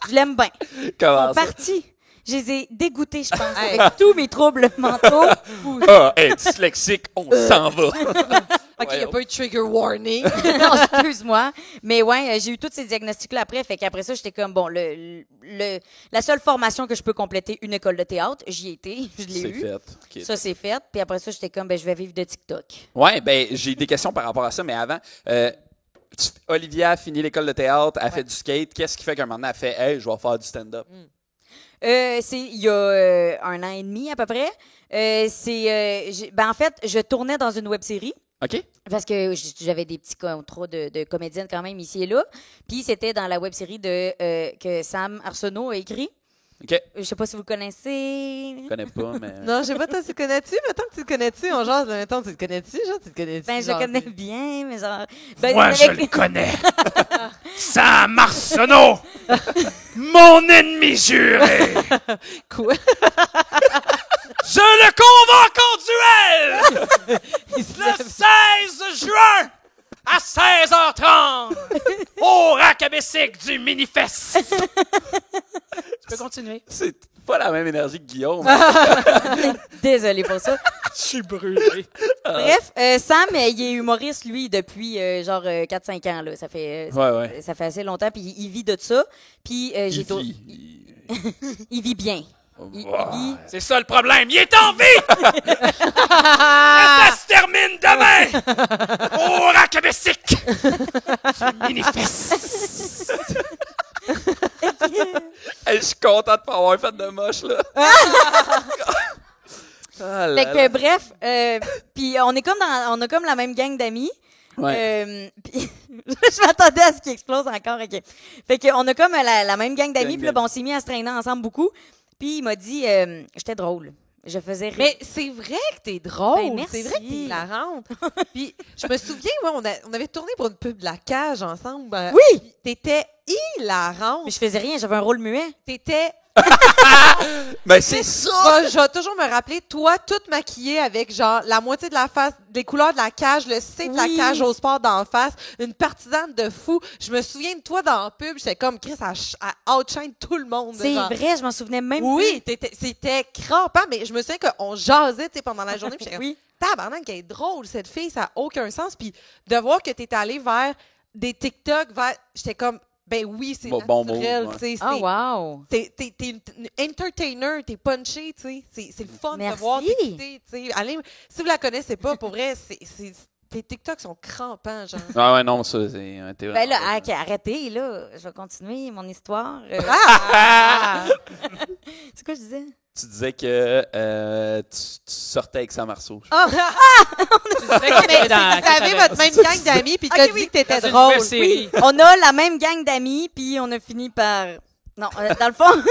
Je l'aime bien. Ils Comment sont ça? partis. Je les ai dégoûtés, je pense, avec tous mes troubles mentaux. Ah, hey, dyslexique, on s'en va. OK, il n'y a pas eu de trigger warning. Non, excuse-moi. Mais ouais, j'ai eu tous ces diagnostics-là après. Fait qu'après ça, j'étais comme, bon, la seule formation que je peux compléter, une école de théâtre, j'y ai été. Je l'ai C'est eu. fait. OK. Ça, c'est fait. Puis après ça, j'étais comme, ben, je vais vivre de TikTok. Ouais, ben, j'ai des questions par rapport à ça, mais avant, Olivia a fini l'école de théâtre, elle fait du skate. Qu'est-ce qui fait qu'un moment donné, elle fait, hey, je vais faire du stand-up? C'est il y a 1 an et demi à peu près. En fait, je tournais dans une web-série OK? parce que j'avais des petits contrats de comédienne quand même ici et là. Puis c'était dans la web-série que Sam Arsenault a écrit. OK. Je sais pas si vous le connaissez. Je connais pas, mais. Non, je sais pas, toi, tu le connais-tu? Mettons que tu le connais-tu, on jase, mettons, tu le connais-tu? Genre, tu le connais-tu? Ben, je genre, le connais bien, mais genre. Moi, je le connais. Sam Arsenault, mon ennemi juré. Quoi? Je le convoque en duel Il se le lève. 16 juin à 16h30 au Rack à Bessic du Minifest. Tu peux continuer. C'est pas la même énergie que Guillaume. Désolée pour ça. Je suis brûlé. Bref, Sam, il est humoriste, lui, depuis genre 4-5 ans. Là. Ça fait assez longtemps, puis il vit de ça. Puis il vit bien. Il vit... C'est ça le problème. Il est en vie! Ça se termine demain! Oh, Rakabessic! Mini-fesse! Hey, je suis content de pas avoir fait de moche, là. Fait que, bref, puis on a comme la même gang d'amis. Ouais. Puis je m'attendais à ce qu'il explose encore. OK. Fait qu'on a comme la même gang d'amis. Puis là, bon, on s'est mis à se traîner ensemble beaucoup. Puis il m'a dit, j'étais drôle. Je faisais rire. Mais c'est vrai que t'es drôle. Ben, c'est vrai que t'es hilarante. Puis je me souviens, on avait tourné pour une pub de la cage ensemble. Oui! Puis t'étais hilarante. Mais je faisais rien, j'avais un rôle muet. T'étais... Ben, c'est ça! Je vais toujours me rappeler, toi, toute maquillée avec, genre, la moitié de la face, des couleurs de la cage, le C de la cage au sport d'en face, une partisane de fou. Je me souviens de toi dans la pub, j'étais comme, Chris, elle outshine tout le monde. C'est genre. vrai, je m'en souvenais même Oui, plus. c'était crampant, mais je me souviens qu'on jasait, tu sais, pendant la journée, puis j'étais comme, Oui. tabarnak, qu'elle est drôle, cette fille, ça n'a aucun sens. Puis de voir que t'es allé vers des TikTok, j'étais comme, ben oui, c'est Bon naturel, mot, tu sais. Ah, wow! T'es une entertainer, t'es punché, tu sais. C'est le fun Merci. de voir t'écouter, tu sais. Allez, si vous la connaissez pas, pour vrai, tes TikToks sont crampants, genre. Ah ouais, non, ça, c'est... Ben là, arrêtez, là. Je vais continuer mon histoire. C'est quoi je disais? Tu disais que tu sortais avec Sam Marceau. Mais vous avez votre même gang d'amis, puis t'as dit que t'étais drôle. Oui, on a la même gang d'amis, puis on a fini par... Non, dans le fond,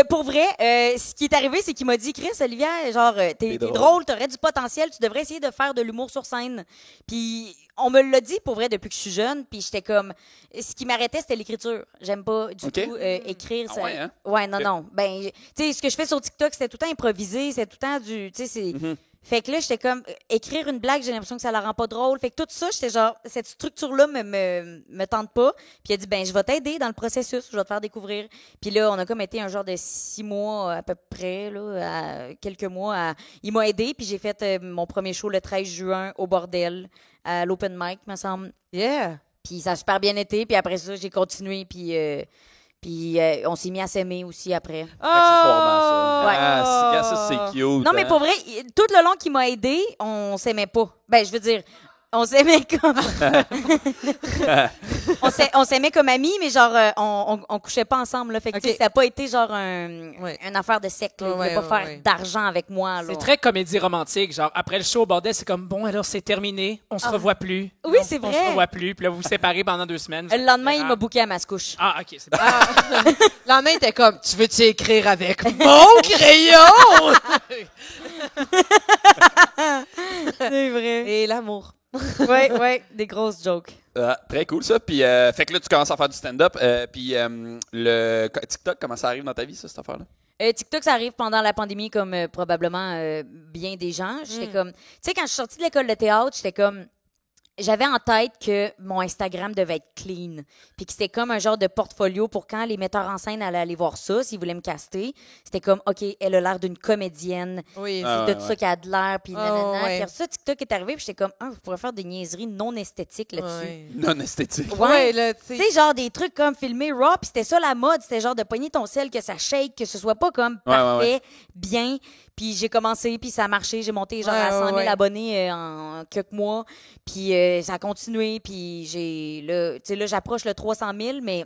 pour vrai, ce qui est arrivé, c'est qu'il m'a dit, Chris, Olivia, genre, t'es drôle, t'aurais du potentiel, tu devrais essayer de faire de l'humour sur scène. Puis on me l'a dit, pour vrai, depuis que je suis jeune, puis j'étais comme... Ce qui m'arrêtait, c'était l'écriture. J'aime pas du tout écrire. Ah ouais, hein? Ouais, non, Ok. non. Ben, tu sais, ce que je fais sur TikTok, c'était tout le temps improvisé, c'est tout le temps du... Tu sais, c'est... Fait que là, j'étais comme, écrire une blague, j'ai l'impression que ça la rend pas drôle. Fait que tout ça, j'étais genre, cette structure-là me tente pas. Puis il a dit, ben, je vais t'aider dans le processus, je vais te faire découvrir. Puis là, on a comme été un genre de 6 mois à peu près, là, à quelques mois. Il m'a aidé, puis j'ai fait mon premier show le 13 juin au Bordel, à l'Open Mic, me semble. Yeah. Puis ça a super bien été, puis après ça, j'ai continué, puis on s'est mis à s'aimer aussi après. Accessoirement, ça. Ouais. Ah, ça, c'est cute. Non, mais pour vrai, tout le long qu'il m'a aidé, on s'aimait pas. Ben, je veux dire, on s'aimait comme... on s'aimait comme amis, mais genre, on couchait pas ensemble, là. Fait que, tu sais, ça a pas été genre une affaire de secte, là. Il voulait pas faire d'argent avec moi, là. C'est très comédie romantique. Genre, après le show au bordel, c'est comme, bon, alors c'est terminé. On se revoit plus. Oui, Non, c'est On vrai. se revoit plus. Puis là, vous vous séparez pendant 2 semaines. Le lendemain, il m'a booké à Mascouche. Ah, OK. C'est bon. Le lendemain, il était comme, tu veux-tu écrire avec mon crayon? C'est vrai. Et l'amour. Ouais, des grosses jokes. Très cool, ça. Puis, fait que là, tu commences à faire du stand-up. Puis, le TikTok, comment ça arrive dans ta vie, ça, cette affaire-là? TikTok, ça arrive pendant la pandémie, comme probablement bien des gens. J'étais comme... Tu sais, quand je suis sortie de l'école de théâtre, j'étais comme... J'avais en tête que mon Instagram devait être clean, puis que c'était comme un genre de portfolio pour quand les metteurs en scène allaient aller voir ça, s'ils voulaient me caster. C'était comme, OK, elle a l'air d'une comédienne. Oui. C'est de ça qu'elle a de l'air, puis nanana. ouais. Puis après ça, TikTok est arrivé, puis j'étais comme, je pourrais faire des niaiseries non esthétiques là-dessus. Ouais. Non esthétique. Ouais, là, tu Tu sais. sais, genre des trucs comme filmer raw, puis c'était ça la mode, c'était genre de pogner ton sel, que ça shake, que ce soit pas comme parfait, bien. Puis j'ai commencé, puis ça a marché, j'ai monté genre à 100 000 abonnés en quelques mois, puis ça a continué, puis tu sais, là, j'approche le 300 000, mais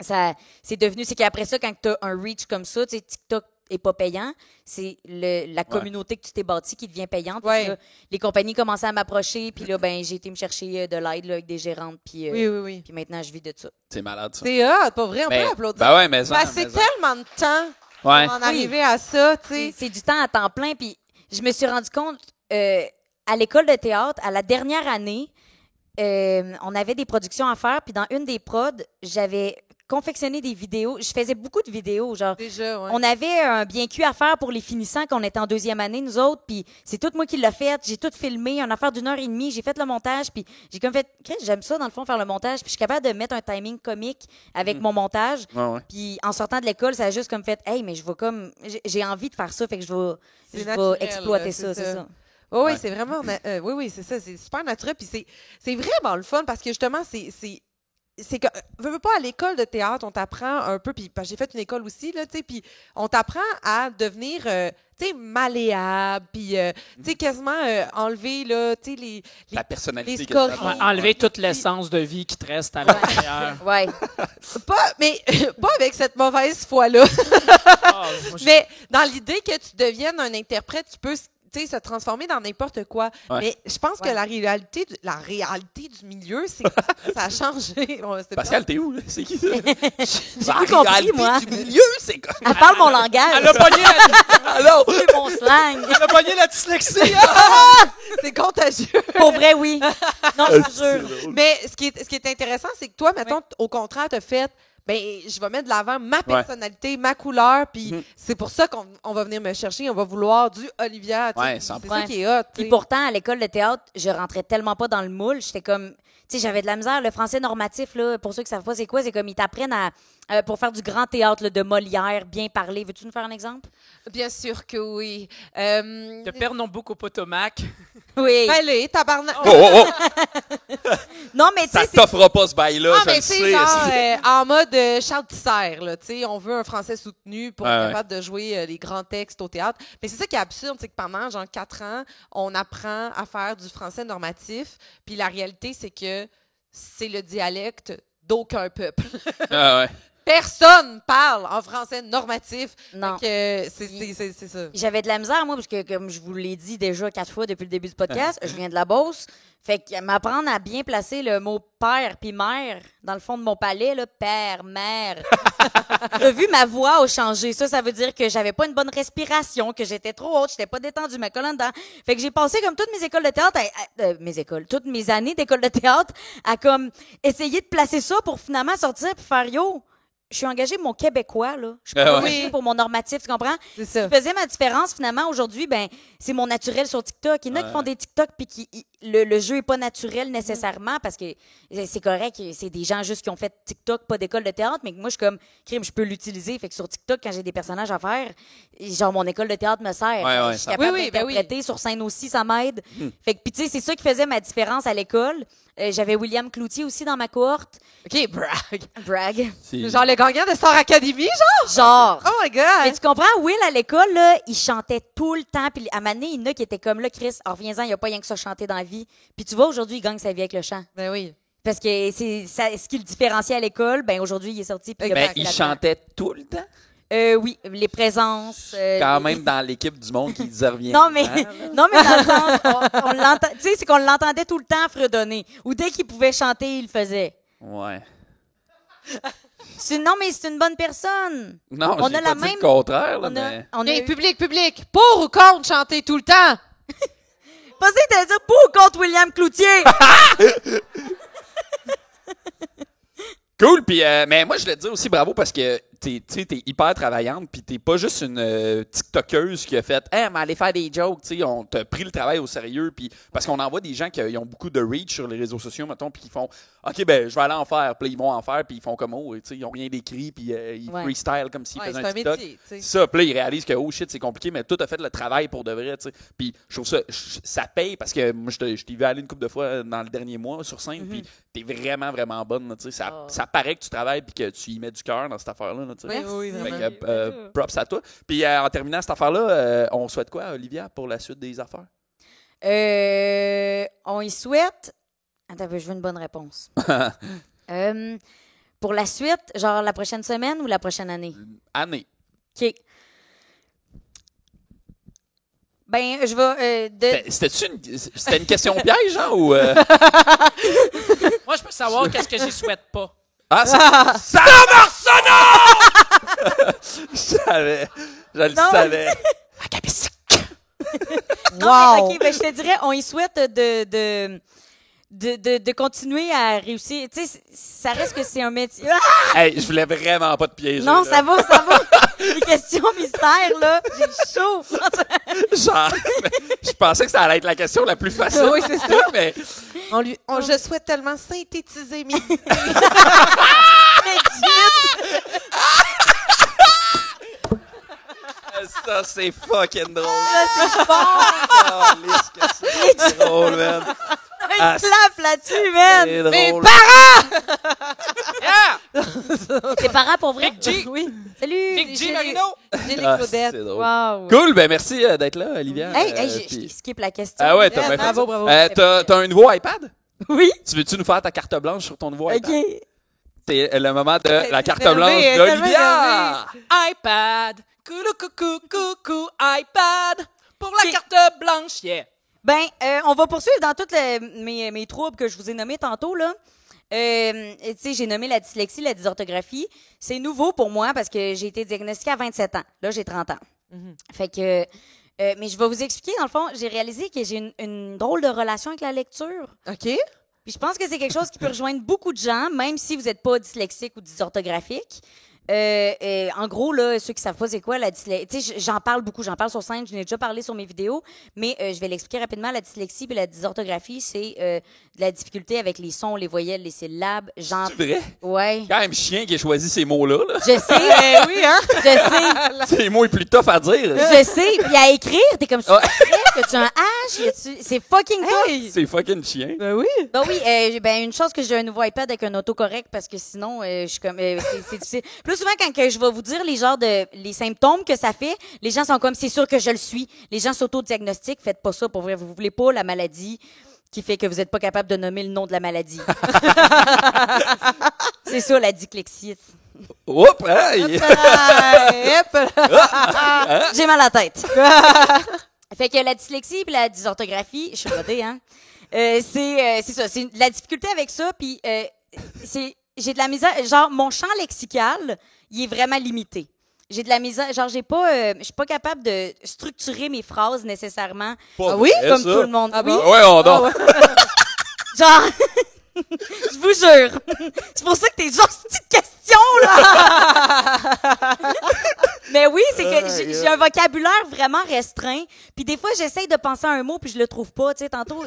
ça, c'est devenu, c'est qu'après ça, quand t'as un reach comme ça, tu sais, TikTok est pas payant, c'est la communauté que tu t'es bâtie qui devient payante. Ouais. Puis là, les compagnies commençaient à m'approcher, puis là, ben, j'ai été me chercher de l'aide là, avec des gérantes, puis Oui. puis maintenant, je vis de ça. C'est malade, ça. C'est hot, pas vrai, on Mais- peut applaudir. Ben ouais, mais ça. Parce que c'est tellement de temps Ouais. pour en arriver à ça, tu sais. C'est du temps à temps plein. Puis je me suis rendu compte, à l'école de théâtre, à la dernière année, on avait des productions à faire. Puis dans une des prods, j'avais confectionné des vidéos. Je faisais beaucoup de vidéos, genre. Déjà, ouais. On avait un bien cuit à faire pour les finissants quand on était en 2e année, nous autres, puis c'est tout moi qui l'ai fait. J'ai tout filmé, une affaire d'1 heure et demie. J'ai fait le montage, puis j'ai comme fait, Chris, j'aime ça dans le fond faire le montage, puis je suis capable de mettre un timing comique avec mon montage. Ouais. Puis en sortant de l'école, ça a juste comme fait, hey, mais je vais comme, j'ai envie de faire ça, fait que je C'est vais naturel, exploiter c'est ça, c'est ça. Oui, Ouais. c'est vraiment. Oui, c'est ça. C'est super naturel. Puis c'est vraiment le fun parce que justement, c'est que, veux pas, à l'école de théâtre, on t'apprend un peu, puis parce que j'ai fait une école aussi, là, tu sais, puis on t'apprend à devenir, tu sais, malléable, puis, tu sais, quasiment enlever, là, tu sais, les La personnalité. les que ça scories. va. Ouais, enlever toute l'essence de vie qui te reste à l'intérieur. Ouais. Mais pas avec cette mauvaise foi-là, Ah, moi, je- mais dans l'idée que tu deviennes un interprète qui peut se transformer dans n'importe quoi. Ouais. Mais je pense que Ouais. la réalité du milieu, c'est que ça a changé. Bon, c'était Pascal, t'es où, là? C'est qui ça? J'ai plus compris, moi. Du milieu, c'est quoi? Elle parle mon langage. Elle a pogné la, Alors, C'est mon slang. elle a pogné la dyslexie. hein? c'est contagieux. Pour vrai, oui. Non, je te jure. Mais ce qui est intéressant, c'est que toi, mettons, au contraire, t'as fait, ben, je vais mettre de l'avant ma personnalité, ma couleur, puis c'est pour ça qu'on va venir me chercher, on va vouloir du Olivia. tu sais, Ouais, puis 100%. c'est ça qui est hot. tu Puis sais. pourtant, à l'école de théâtre, je rentrais tellement pas dans le moule. J'étais comme, tu sais, j'avais de la misère. Le français normatif, là, pour ceux qui savent pas c'est quoi, c'est comme ils t'apprennent pour faire du grand théâtre là, de Molière, bien parler. Veux-tu nous faire un exemple? Bien sûr que oui. De Pernod Potomac. Oui. Allez, tabarnak. oh, Non, mais tu ça sais, c'est- t'offrera pas ce bail-là, Ah, je mais le tu sais, sais. genre, en mode Charles Tisser, là, tu sais, on veut un français soutenu pour être Ouais, capable de jouer les grands textes au théâtre. Mais c'est ça qui est absurde, c'est que pendant, genre, 4 ans, on apprend à faire du français normatif, puis la réalité, c'est que c'est le dialecte d'aucun peuple. Ah ouais. Personne parle en français normatif. Non. Fait que c'est ça. J'avais de la misère, moi, parce que, comme je vous l'ai dit déjà 4 fois depuis le début du podcast, je viens de la Beauce. Fait que m'apprendre à bien placer le mot père puis mère dans le fond de mon palais, là, père, mère. T'as vu, ma voix a changé. Ça veut dire que j'avais pas une bonne respiration, que j'étais trop haute, j'étais pas détendue, ma colonne dedans. Fait que j'ai passé comme toutes mes écoles de théâtre, toutes mes années d'école de théâtre, à comme essayer de placer ça pour finalement sortir puis faire yo. Je suis engagée pour mon québécois, là. Je suis pas Ah ouais. engagée pour mon normatif, tu comprends? C'est Ce ça. qui faisait ma différence, finalement, aujourd'hui, ben, c'est mon naturel sur TikTok. Il y en a qui font des TikTok puis le jeu est pas naturel nécessairement parce que c'est correct, c'est des gens juste qui ont fait TikTok, pas d'école de théâtre, mais que moi, je suis comme, crime, je peux l'utiliser. Fait que sur TikTok, quand j'ai des personnages à faire, genre, mon école de théâtre me sert. Ouais, ouais, je suis ça- capable Oui, oui, ben d'interpréter sur scène aussi, ça m'aide. Fait que, puis tu sais, c'est ça qui faisait ma différence à l'école. J'avais William Cloutier aussi dans ma cohorte. OK, brag. Brag. C'est- Genre le gagnant de Star Academy, genre? Genre. Oh my God! Mais tu comprends, Will, à l'école, là, il chantait tout le temps. Puis à un moment donné, il y en a qui étaient comme là, Chris, reviens-en, il n'y a pas rien que ça chanter dans la vie. Puis tu vois, aujourd'hui, il gagne sa vie avec le chant. Ben oui. Parce que c'est ça, ce qui le différenciait à l'école, ben aujourd'hui, il est sorti. Puis il a Ben, passé il là-dedans. chantait tout le temps. Oui, les présences. Quand les- même dans l'équipe du monde qui disait revient. Non, mais, non, mais dans le sens, on l'entend, tu sais, c'est qu'on l'entendait tout le temps fredonner. Ou dès qu'il pouvait chanter, il le faisait. Ouais. Non, mais c'est une bonne personne. Non, On j'ai a pas la dit même- le contraire, là, On a, mais... on a Hey, eu- public, pour ou contre chanter tout le temps? Pensez que t'allais dire pour ou contre William Cloutier. Cool, puis mais moi je voulais te dire aussi bravo parce que t'es hyper travaillante puis t'es pas juste une TikTokeuse qui a fait mais allez faire des jokes, tu sais, on t'a pris le travail au sérieux puis parce qu'on envoie des gens qui ont beaucoup de reach sur les réseaux sociaux mettons puis qui font OK ben je vais aller en faire, puis là, ils vont en faire puis ils font comme tu sais ils ont rien d'écrit puis ils Ouais. freestyle comme s'ils Ouais, faisaient c'est un un TikTok. métier, tu sais. Ça, puis là, ils réalisent que, oh shit, c'est compliqué, mais tout a fait le travail pour de vrai, tu sais. Puis je trouve ça, ça paye parce que moi, je t'ai vu aller une couple de fois dans le dernier mois sur scène, puis t'es vraiment, vraiment bonne, là, tu sais. Ça paraît que tu travailles puis que tu y mets du cœur dans cette affaire-là, là, tu sais. Oui, oui, Fait vraiment. que, props à toi. Puis en terminant cette affaire-là, on souhaite quoi, Olivia, pour la suite des affaires? On y souhaite. Attends, je veux une bonne réponse. Pour la suite, genre la prochaine semaine ou la prochaine année? Année. OK. Ben, je vais. C'était une question piège, hein, ou... Moi, je peux savoir qu'est-ce que j'y souhaite pas. Ah, ça marche, non! Je le Non. savais. Non, mais, OK, ben, je te dirais, on y souhaite de continuer à réussir. Tu sais, ça reste que c'est un métier. Hey, je voulais vraiment pas te piéger. Non, là. ça va. Les questions mystères, là, j'ai chaud. Genre, je pensais que ça allait être la question la plus facile. Oui, c'est ça. Mais Je souhaite tellement synthétiser mes ça, c'est fucking drôle. C'est bon. Calisse que c'est drôle, man. Un clap là-dessus, man. C'est drôle. Mes parents! Tes parents, pour vrai? Big G. Oui. Salut. Big G J'ai- Marino. J'ai les Ah, Claudettes. c'est drôle. Wow. Cool, ben merci d'être là, Olivia. Hey, je puis- skip la question. Ah ouais, t'as bien fait. Bravo, ça. bravo. T'as un nouveau iPad? Oui. Tu veux-tu nous faire ta carte blanche sur ton nouveau OK. iPad? C'est le moment de la carte énervé, blanche elle est tellement d'Olivia! iPad. Coucou, iPad. Pour la Ok. carte blanche, yeah. Ben, on va poursuivre dans toutes mes troubles que je vous ai nommés tantôt, là. Tu sais, j'ai nommé la dyslexie, la dysorthographie. C'est nouveau pour moi parce que j'ai été diagnostiquée à 27 ans. Là, j'ai 30 ans. Fait que... mais je vais vous expliquer, dans le fond, j'ai réalisé que j'ai une drôle de relation avec la lecture. OK. Puis je pense que c'est quelque chose qui peut rejoindre beaucoup de gens, même si vous n'êtes pas dyslexique ou dysorthographique. En gros, là, ceux qui savent pas c'est quoi la dyslexie, tu sais, j'en parle beaucoup, j'en parle sur scène, je n'ai déjà parlé sur mes vidéos, mais je vais l'expliquer rapidement. La dyslexie et la dysorthographie, c'est de la difficulté avec les sons, les voyelles, les syllabes. C'est vrai? Ouais. Quand même chien qui a choisi ces mots-là. Là. Je sais, oui, hein? je sais, C'est les mots les plus tough à dire. je sais. Puis à écrire, t'es comme ça. Que tu as un H, c'est fucking tough. Hey! C'est fucking chien. Ben oui. Ben oui, ben une chose que j'ai un nouveau iPad avec un autocorrect parce que sinon je suis comme c'est difficile. Plus souvent quand que je vais vous dire les symptômes que ça fait, les gens sont comme c'est sûr que je le suis. Les gens s'auto-diagnostiquent, faites pas ça pour vrai, vous voulez pas la maladie qui fait que vous êtes pas capable de nommer le nom de la maladie. C'est ça la dyslexie. Oups, hey! J'ai mal à la tête. Fait que la dyslexie et la dysorthographie, je suis rodée, hein. C'est ça, c'est la difficulté avec ça, puis j'ai de la misère, genre mon champ lexical, il est vraiment limité. J'ai de la misère, genre je suis pas capable de structurer mes phrases nécessairement Pas oui? vrai, comme ça. tout le monde. Ah oui, bon? Ouais, on dort. genre je vous jure. C'est pour ça que t'es genre cette petite question là. Mais oui, c'est que j'ai un vocabulaire vraiment restreint, puis des fois j'essaye de penser à un mot puis je le trouve pas, tu sais tantôt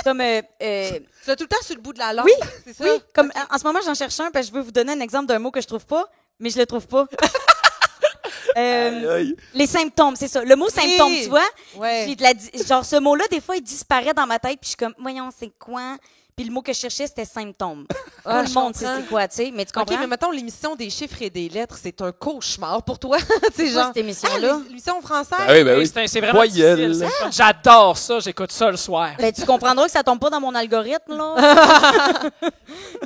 comme Tu as tout le temps sur le bout de la langue. oui, c'est ça? oui, comme en ce moment j'en cherche un parce que je veux vous donner un exemple d'un mot que je trouve pas, mais je le trouve pas. Aïe, aïe. Les symptômes, c'est ça. Le mot symptôme, tu vois? Ouais. J'ai genre ce mot-là, des fois, il disparaît dans ma tête, puis je suis comme, voyons, c'est quoi? Puis le mot que je cherchais, c'était symptôme. Ah, Tout je le monde sait comprends. c'est quoi, tu sais, mais tu OK, comprends? mais mettons l'émission des chiffres et des lettres, c'est un cauchemar pour toi. C'est C'est quoi genre. cette émission-là? L'émission française. Ben oui, ben oui. C'est vraiment Voyelle. difficile. c'est fun. J'adore ça, j'écoute ça le soir. Ben, tu comprendras que ça tombe pas dans mon algorithme, là.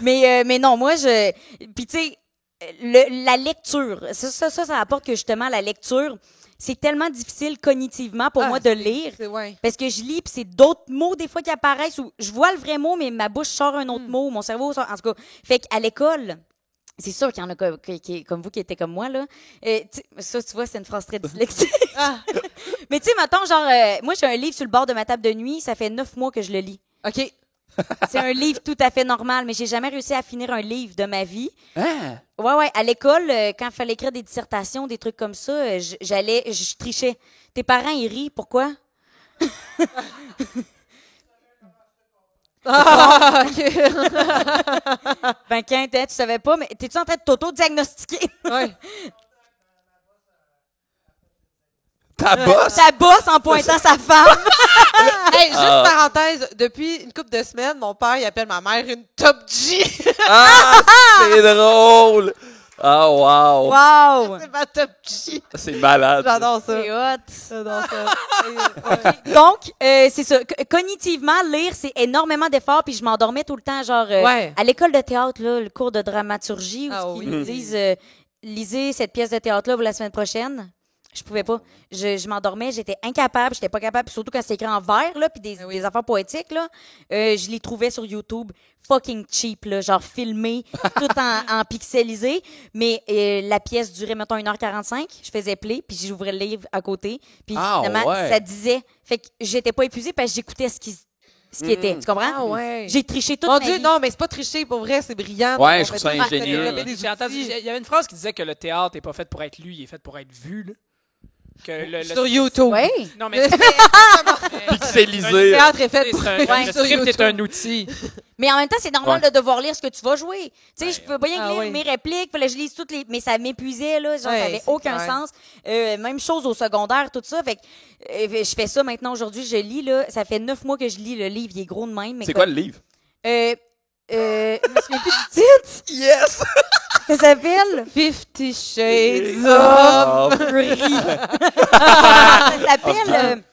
mais non, moi, puis tu sais, la lecture, ça apporte que justement, la lecture, c'est tellement difficile cognitivement pour moi de lire. Ouais. Parce que je lis, puis c'est d'autres mots des fois qui apparaissent où je vois le vrai mot, mais ma bouche sort un autre mot, mon cerveau sort. En tout cas, fait qu'à l'école, c'est sûr qu'il y en a comme vous qui étaient comme moi, là. Ça, tu vois, c'est une phrase très dyslexique. Mais tu sais, mettons, genre, moi, j'ai un livre sur le bord de ma table de nuit, ça fait 9 mois que je le lis. OK. C'est un livre tout à fait normal, mais j'ai jamais réussi à finir un livre de ma vie. Hein? Ouais, à l'école, quand il fallait écrire des dissertations, des trucs comme ça, je trichais. Tes parents, ils rient, pourquoi? Ah, OK. Ben, quand tu savais pas, mais t'es-tu en train de t'auto-diagnostiquer? Ouais. Ta bosse? Ta bosse en pointant sa femme. Hey, juste parenthèse, depuis une couple de semaines, mon père, il appelle ma mère une Top G. Ah, c'est drôle! Ah, wow! Wow! C'est ma Top G. C'est malade. J'adore ça. C'est hot. J'adore ça. Donc, c'est ça. Cognitivement, lire, c'est énormément d'efforts, puis je m'endormais tout le temps, genre, Ouais. à l'école de théâtre, là, le cours de dramaturgie, où Ah ils oui. nous disent, lisez cette pièce de théâtre-là pour la semaine prochaine. Je pouvais pas. Je m'endormais, j'étais incapable, j'étais pas capable, surtout quand c'est écrit en vers, là, puis des affaires poétiques, là. Je les trouvais sur YouTube fucking cheap, là, genre filmé, tout en pixelisé. Mais la pièce durait, mettons, 1h45. Je faisais play, puis j'ouvrais le livre à côté. Puis Ah, finalement, ouais. ça disait. Fait que j'étais pas épuisée parce que j'écoutais ce ce qui était. Tu comprends? Ah ouais. J'ai triché toute Mon ma Dieu, vie. non, mais c'est pas tricher, pour vrai, c'est brillant. Ouais, On je trouve fait ça tout ingénieux, développer là. des J'ai entendu, outils. il y avait une phrase qui disait que le théâtre n'est pas fait pour être lu, il est fait pour être vu. Là. Que le Sur YouTube. Oui. Non, mais Pixelisé. Le théâtre est fait c'est pour un- Ouais. le sur script est YouTube. un outil. Mais en même temps, c'est normal Ouais. de devoir lire ce que tu vas jouer. Tu sais, je peux bien Ah lire ouais. mes répliques, fallait que je lise toutes les. Mais ça m'épuisait, là. Genre, Ouais, ça avait c'est aucun clair. sens. Même chose au secondaire, tout ça. Fait que je fais ça maintenant aujourd'hui. Je lis, là. Ça fait 9 mois que je lis le livre. Il est gros de même. mais C'est comme- quoi le livre? je me souviens plus du titre. Yes! Ça s'appelle 50 Shades Ah, Ça s'appelle.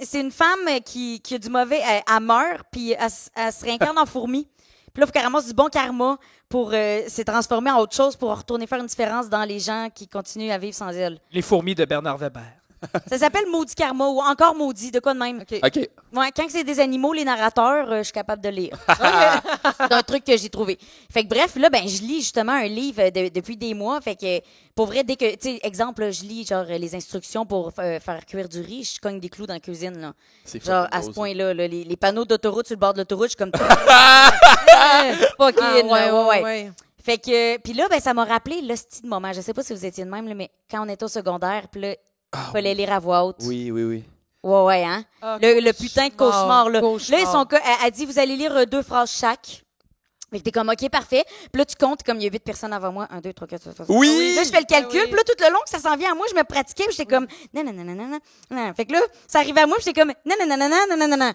C'est une femme qui a du mauvais. Elle meurt, puis elle se réincarne en fourmi. Puis là, il faut qu'elle ramasse du bon karma pour se transformer en autre chose, pour retourner faire une différence dans les gens qui continuent à vivre sans elle. Les fourmis de Bernard Weber. Ça s'appelle Maudit Karma ou encore Maudit, de quoi de même. OK. OK. Ouais, quand c'est des animaux, les narrateurs, je suis capable de lire. C'est un truc que j'ai trouvé. Fait que bref, là, ben, je lis justement un livre depuis des mois. Fait que, pour vrai, dès que, tu sais, exemple, là, je lis, genre, les instructions pour faire cuire du riz, je cogne des clous dans la cuisine, là. C'est Genre, fucking à ce drôle, point-là, là, les panneaux d'autoroute sur le bord de l'autoroute, je suis comme... Fucking, ouais. Fait que, puis là, ben, ça m'a rappelé l'hostie de moment. Je sais pas si vous étiez de même, là, mais quand on était au secondaire, puis là, il fallait lire à voix haute. Oui, oui, oui. Ouais, hein? Ah, Le putain de cauchemar, là. cauchemar. Là, elle dit, vous allez lire 2 phrases chaque. Fait que t'es comme, OK, parfait. Puis là, tu comptes, comme il y a 8 personnes avant moi. 1, 2, 3, 4, 5, 6. Oui! Là, je fais le calcul. oui. Puis là, tout le long que ça s'en vient à moi, je me pratiquais. Puis j'étais comme, non, non, non, non, non, non. Fait que là, ça arrivait à moi. Puis j'étais comme, non, non, non, non, non, non, non, non.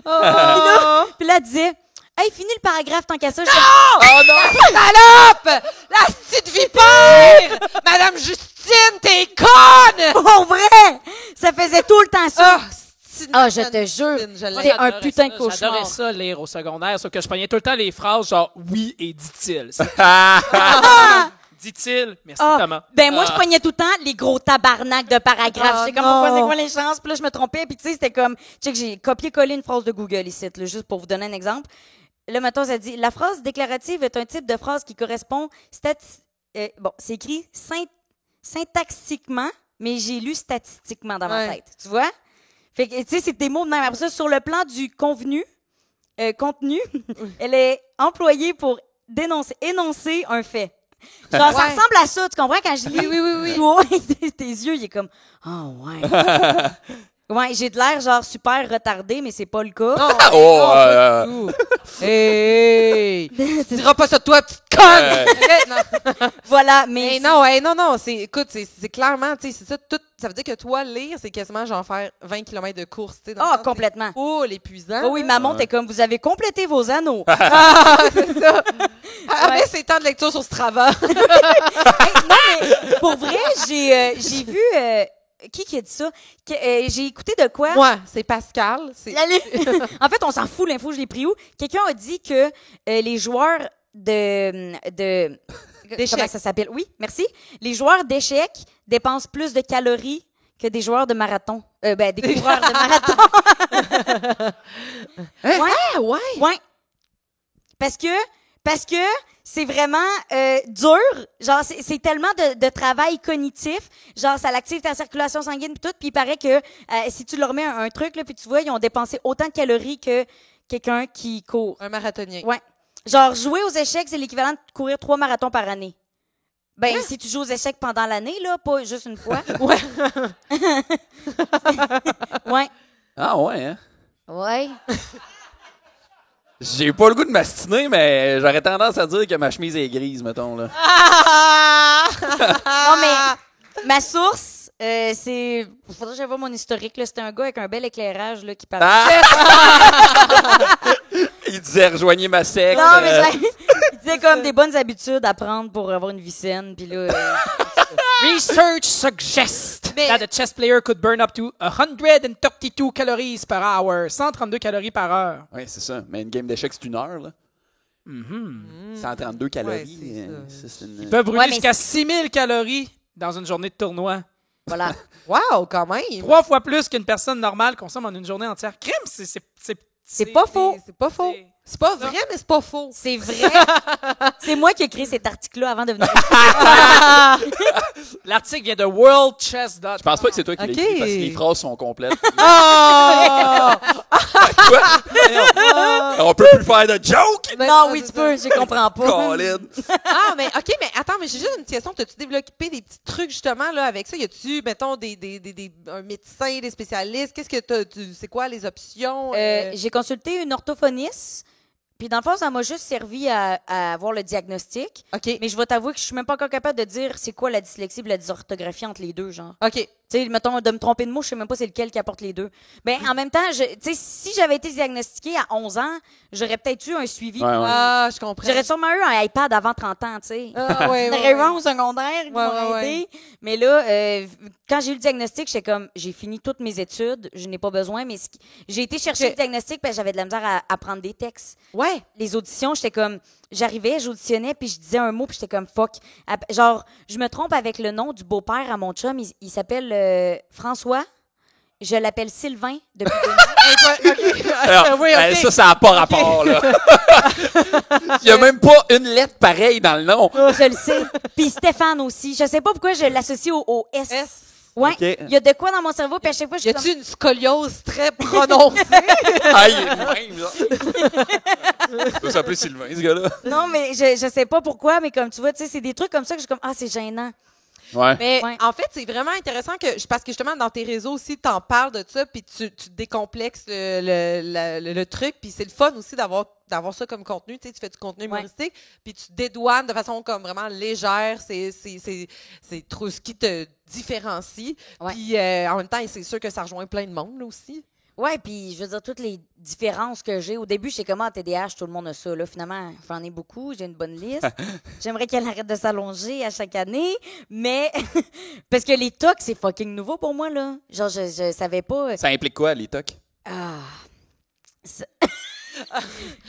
Oh! Puis là, elle disait, hey, finis le paragraphe tant qu'à ça. Oh non! Salope! La petite vipère! Madame Justine, t'es conne! Pour vrai! Ça faisait tout le temps ça. Ah, je te jure. Je l'ai. C'est un J'adorais putain de ça, cauchemar. J'adorais ça lire au secondaire, sauf que je prenais tout le temps les phrases genre oui et dit-il. Dit-il, merci Ah, Thomas. ben moi, je pognais tout le temps les gros tabarnaks de paragraphes. Ah, J'étais comme, non. pourquoi c'est quoi les chances? Puis là, je me trompais. Puis tu sais, c'était comme, tu sais, que j'ai copié-collé une phrase de Google ici, là, juste pour vous donner un exemple. Là, mettons, ça dit, la phrase déclarative est un type de phrase qui correspond c'est écrit syntaxiquement, mais j'ai lu statistiquement dans ma Ouais. tête. Tu vois? Fait que, tu sais, c'est des mots de même. Après ça, sur le plan du contenu, elle est employée pour énoncer un fait. Genre, ça Ouais. ressemble à ça, tu comprends, quand je lis? Oui. Ouais, tes yeux, il est comme, oh, ouais. Ouais, j'ai de l'air, genre, super retardé, mais c'est pas le cas. Oh, Hey! Tu diras pas ça de toi, petite conne! Ok, non. Voilà, mais. Mais non, hey, non, écoute, c'est clairement, tu sais, c'est ça, tout, ça veut dire que toi, lire, c'est quasiment genre faire 20 km de course, tu sais. dans le Ah, sens, complètement. c'est full épuisant. Oh oui, maman, t'es comme, vous avez complété vos anneaux. Ah, c'est ça. Ah, mais c'est temps de lecture sur Strava. Hey, non, mais pour vrai, j'ai vu. Qui a dit ça? J'ai écouté de quoi? Moi, c'est Pascal. C'est... En fait, on s'en fout, l'info, je l'ai pris où? Quelqu'un a dit que les joueurs D'échecs. Comment ça s'appelle? Oui, merci. Les joueurs d'échecs dépensent plus de calories que des joueurs de marathon. Des coureurs de marathon. Ouais. Ah, ouais! Ouais. Parce que c'est vraiment dur. Genre, c'est tellement de travail cognitif. Genre, ça active ta circulation sanguine pis tout. Puis il paraît que si tu leur remets un truc, là, puis tu vois, ils ont dépensé autant de calories que quelqu'un qui court. Un marathonien. Ouais. Genre, jouer aux échecs, c'est l'équivalent de courir 3 marathons par année. Ben, si tu joues aux échecs pendant l'année, là, pas juste une fois. Ouais. Ouais. Ah ouais, hein? Ouais. J'ai pas le goût de m'astiner, mais j'aurais tendance à dire que ma chemise est grise, mettons, là. Non, mais ma source, c'est... Faudrait que j'aille voir mon historique, là. C'était un gars avec un bel éclairage, là, qui parlait. Il disait rejoignez ma secte. Non, mais il disait comme des bonnes habitudes à prendre pour avoir une vie saine, puis là... Research suggests that a chess player could burn up to 132 calories per hour, 132 calories par heure. Oui, c'est ça. Mais une game d'échecs, c'est 1 heure, là. 132 calories. Ouais, c'est ça. Ça, c'est une... Ils peuvent brûler Ouais, mais jusqu'à 6000 calories dans une journée de tournoi. Voilà. Wow, quand même. 3 fois plus qu'une personne normale consomme en une journée entière. Crime, C'est pas faux. C'est pas faux. C'est pas vrai, mais c'est pas faux. C'est vrai. C'est moi qui ai écrit cet article-là avant de venir. L'article vient de worldchess.com. Je pense pas que c'est toi qui l'as Ok. écrit parce que les phrases sont complètes. Oh! quoi? On peut plus faire de joke? Non, oui, tu peux, je comprends pas. Colin. Ah, mais OK, mais attends, mais j'ai juste une question. T'as-tu développé des petits trucs, justement, là, avec ça? Y a-tu, mettons, un médecin, des spécialistes? Qu'est-ce que c'est quoi les options? J'ai consulté une orthophoniste. Puis dans le fond, ça m'a juste servi à avoir le diagnostic. OK. Mais je vais t'avouer que je suis même pas encore capable de dire c'est quoi la dyslexie et la dysorthographie entre les deux, genre. OK. Tu sais, mettons, de me tromper de mot, je sais même pas c'est lequel qui apporte les deux. Ben, en même temps, tu sais, si j'avais été diagnostiquée à 11 ans, j'aurais peut-être eu un suivi. Ouais, ouais. Ah, je comprends. J'aurais sûrement eu un iPad avant 30 ans, tu sais. Ah, ouais, J'en ouais, aurais eu ouais. un au secondaire qui m'aurait ouais, aidé. Mais là, quand j'ai eu le diagnostic, j'étais comme, j'ai fini toutes mes études, je n'ai pas besoin, mais j'ai été chercher le diagnostic parce que j'avais de la misère à apprendre des textes. Ouais. Les auditions, j'étais comme, j'arrivais, j'auditionnais, puis je disais un mot, puis j'étais comme fuck. Genre, je me trompe avec le nom du beau-père à mon chum, il s'appelle François. Je l'appelle Sylvain depuis 2000. Alors, Oui, ben, OK. ça n'a pas rapport, là. Il n'y a même pas une lettre pareille dans le nom. Je le sais. Puis Stéphane aussi. Je sais pas pourquoi je l'associe au S. S. Ouais. OK. Il y a de quoi dans mon cerveau, puis à chaque fois, je Y suis a-tu une scoliose très prononcée? Ah, il est le même, là. Ça s'appelle Sylvain, ce gars-là. Non, mais je sais pas pourquoi, mais comme tu vois, tu sais, c'est des trucs comme ça que je suis comme, ah, c'est gênant. Ouais. Mais Ouais. en fait, c'est vraiment intéressant parce que justement, dans tes réseaux aussi, t'en parles de ça, puis tu décomplexes le truc, puis c'est le fun aussi d'avoir ça comme contenu. Tu sais, tu fais du contenu humoristique, puis tu dédouanes de façon comme vraiment légère. C'est trop ce qui te différencie. Ouais. Puis en même temps, c'est sûr que ça rejoint plein de monde là, aussi. Ouais, puis je veux dire, toutes les différences que j'ai. Au début, j'étais comme, TDAH, tout le monde a ça. Là, finalement, j'en ai beaucoup, j'ai une bonne liste. J'aimerais qu'elle arrête de s'allonger à chaque année, mais parce que les TOC, c'est fucking nouveau pour moi, là. Genre, je savais pas. Ça implique quoi, les tocs? C'est-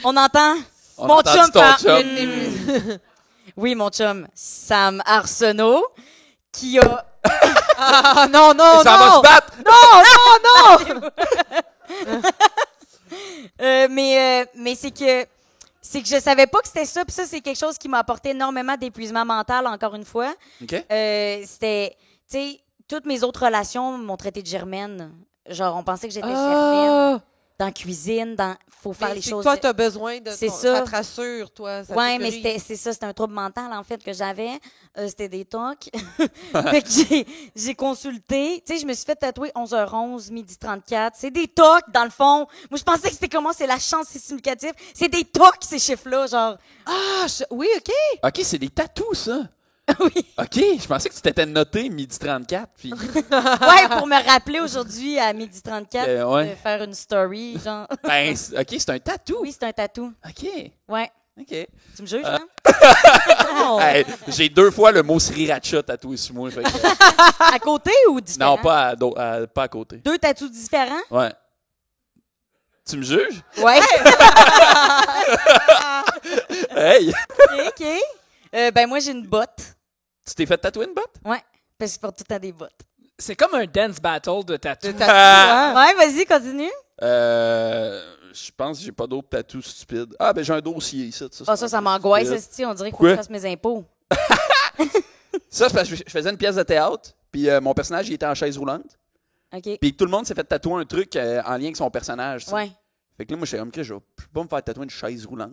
On entend On mon entend chum ton faire chum. Oui, mon chum, Sam Arsenault, qui a... Ah non, non, Ça va se battre! mais c'est que je savais pas que c'était ça, puis ça, c'est quelque chose qui m'a apporté énormément d'épuisement mental, encore une fois. OK. C'était, tu sais, toutes mes autres relations m'ont traité de germaine. Genre, on pensait que j'étais germaine. Dans la cuisine, faut faire Mais les c'est choses. que toi, t'as besoin de... C'est ça ça. te rassure, toi. Ça Ouais, mais sécurise. c'est ça, c'était un trouble mental, en fait, que j'avais. C'était des tocs. Fait que j'ai consulté. Tu sais, je me suis fait tatouer 11h11, midi 34. C'est des tocs, dans le fond. Moi, je pensais que c'était comment, c'est la chance, c'est significatif. C'est des tocs, ces chiffres-là, genre. Ah, oui, OK. OK, c'est des tatous, ça. Oui. OK, je pensais que tu t'étais noté midi 34. Puis... Ouais, pour me rappeler aujourd'hui, à midi 34, ouais. de faire une story, genre. Ben, OK, c'est un tatou. Oui, c'est un tatou. OK, Ouais. OK. Tu me juges, hein? Oh. Hey, j'ai 2 fois le mot sriracha tatoué sur moi. Fait que- À côté ou différent? non, pas à côté. 2 tatous différents? Ouais. Tu me juges? Ouais. Hey! OK. Ben, moi, j'ai une botte. Tu t'es fait tatouer une botte? Ouais. Parce que je porte tout le temps des bottes. C'est comme un dance battle de tatou. Ouais, vas-y, continue. Je pense que j'ai pas d'autres tatous stupides. Ah, ben j'ai un dossier ici. Ça m'angoisse, stupide. esti. On dirait qu'il faut Quoi? que je fasse mes impôts. Ça, c'est parce que je faisais une pièce de théâtre, puis mon personnage, il était en chaise roulante. OK. Puis tout le monde s'est fait tatouer un truc en lien avec son personnage. tu sais. Ouais. Fait que là, moi, je suis comme, je vais pas me faire tatouer une chaise roulante.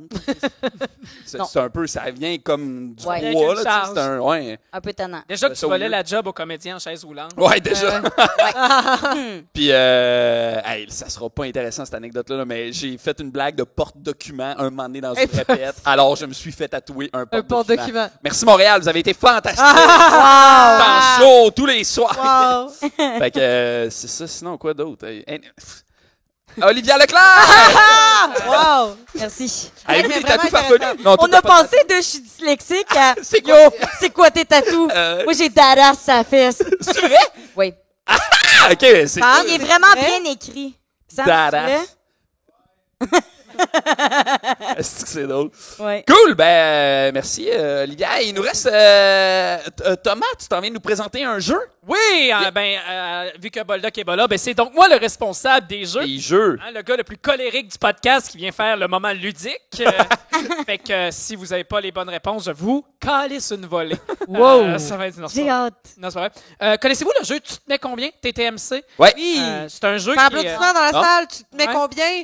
Non. C'est un peu, ça vient comme du Ouais. poids, Avec une là. tu sais, charge. C'est un, ouais. Un peu tannant. Déjà que Ça, tu volais au lieu. la job au comédien en chaise roulante. Ouais, déjà. Puis, hey, ça sera pas intéressant cette anecdote-là, là, mais j'ai fait une blague de porte-document un moment donné dans une répète. Alors, je me suis fait tatouer un Un porte-document. porte-document. Merci Montréal, vous avez été fantastiques. Ah! Dans show tous les soirs. Wow. Fait que c'est ça, sinon quoi d'autre? Olivia Leclerc! Wow. Merci. Avez-vous mais des vraiment tatous farfelus? intéressant. Non, On toi, a t'as pas de passé de je suis dyslexique à C'est quoi? Yo, c'est quoi tes tatous? Moi, j'ai Dadass sa fesse. tatous. C'est vrai? Oui. Ah, ok, c'est Sam, Il est c'est vraiment vrai? bien écrit. Sam, Dadass. Est-ce que c'est drôle? Ouais. Cool, ben merci Olivia. Il nous reste Thomas, tu t'en viens de nous présenter un jeu? Oui, vu que Boldoc est pas là, ben c'est donc moi le responsable des jeux. Des jeux. Hein, le gars le plus colérique du podcast qui vient faire le moment ludique. Fait que si vous n'avez pas les bonnes réponses, je vous calisse une volée. Wow. Ça va être non, c'est J'ai pas- hâte. non, c'est pas vrai. Connaissez-vous le jeu Tu te mets combien? TTMC? Ouais. Oui. C'est un jeu Par qui... applaudissement dans la Ah. salle, tu te mets Ouais. combien?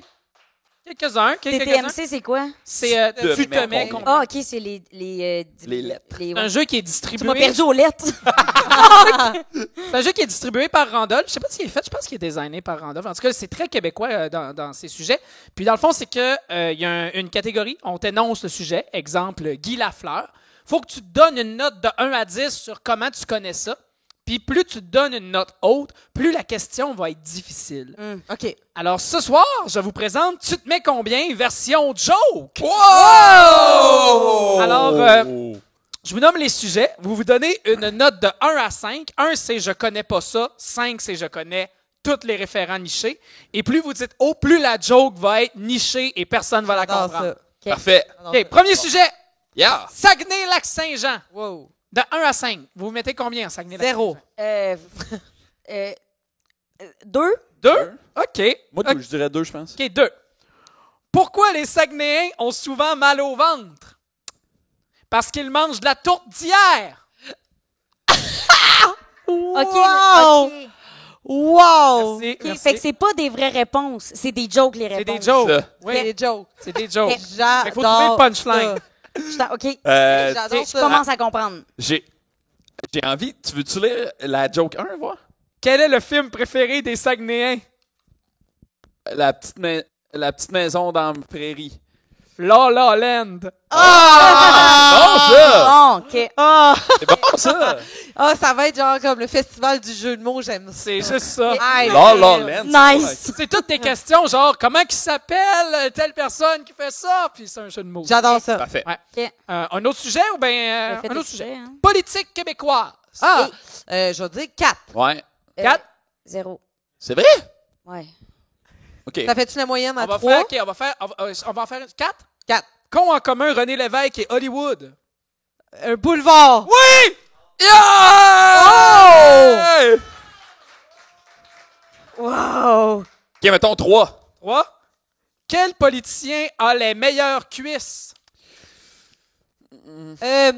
Quelques-uns. TTMC, c'est quoi? C'est tu te mets mets combien? combien. Ah, OK, c'est les lettres. ouais. C'est un jeu qui est Tu distribué. m'as perdu aux lettres. C'est un jeu qui est distribué par Randolph. Je sais pas s'il est fait, je pense qu'il est designé par Randolph. En tout cas, c'est très québécois dans ces sujets. Puis dans le fond, c'est que il y a une catégorie, on t'énonce le sujet, exemple Guy Lafleur. Faut que tu te donnes une note de 1 à 10 sur comment tu connais ça. Puis plus tu te donnes une note haute, plus la question va être difficile. OK. Alors ce soir, je vous présente Tu te mets combien version joke. Wow! Alors, je vous nomme les sujets. Vous vous donnez une note de 1 à 5. 1, c'est je connais pas ça. 5, c'est je connais tous les référents nichés. Et plus vous dites haut, plus la joke va être nichée et personne ne va la J'adore comprendre. ça. Parfait. OK, premier sujet. Yeah! Saguenay-Lac-Saint-Jean. Wow. De 1 à 5. Vous mettez combien en Saguenay-Lac-Saint-Jean? 0. 2. 2? OK. Moi, OK, je dirais 2, je pense. 2. Pourquoi les Saguenayens ont souvent mal au ventre? Parce qu'ils mangent de la tourte d'hier. OK. Wow! Wow! Merci, OK, merci. fait que c'est pas des vraies réponses, c'est des jokes, les C'est réponses. des jokes. Ça. Oui, C'est des jokes. c'est des jokes. Ok. J'adore. Fait qu'il faut trouver le punchline. OK, J'adore je ça. commence à comprendre. J'ai envie. Tu veux-tu lire la joke 1, voir? Quel est le film préféré des Saguenayens? La petite maison dans la prairie. La La Land. Ah! C'est bon, ça! Bon, OK. Ah! C'est bon, ça! Ah, ça va être genre comme le festival du jeu de mots, j'aime ça. C'est juste ça. Hey, La La Land. Nice. C'est toutes tes questions, genre, comment il s'appelle telle personne qui fait ça? Puis c'est un jeu de mots. J'adore ça. Parfait. Ouais. OK. Un autre sujet ou bien Faites un des autre sujet? sujets, hein. Politique québécoise. Ah! Je vais dire 4. Ouais. 4. 0. C'est vrai? Ouais. OK. Ça fait-tu la moyenne à On va 3? faire, OK, on va en faire 4. 4. Qu'ont en commun René Lévesque et Hollywood? Un boulevard. Oui! Yeah! Wow. OK, mettons 3. 3. Quel politicien a les meilleures cuisses? C'est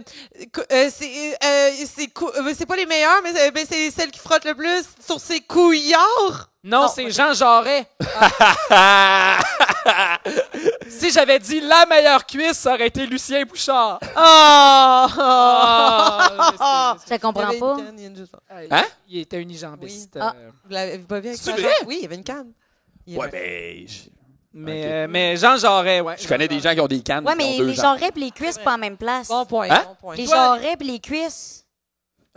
pas les meilleurs, mais c'est celle qui frotte le plus sur ses couillards. Non, c'est Jean Jarret. Si j'avais dit la meilleure cuisse, ça aurait été Lucien Bouchard. Ah! Je comprends pas. Hein? Il était unijambiste. Oui. Ah. Vous l'avez pas vu avec C'est ça? vrai? Oui, il y avait une canne. Il y Ouais, avait- ben. Mais Jean Jarret, ouais. Je connais des gens qui ont des cannes. Ouais, qui ont mais 2 les jambes. jarrets pis les cuisses pas en même place. Bon point, Hein? bon point. Les Toi- jarrets pis les cuisses.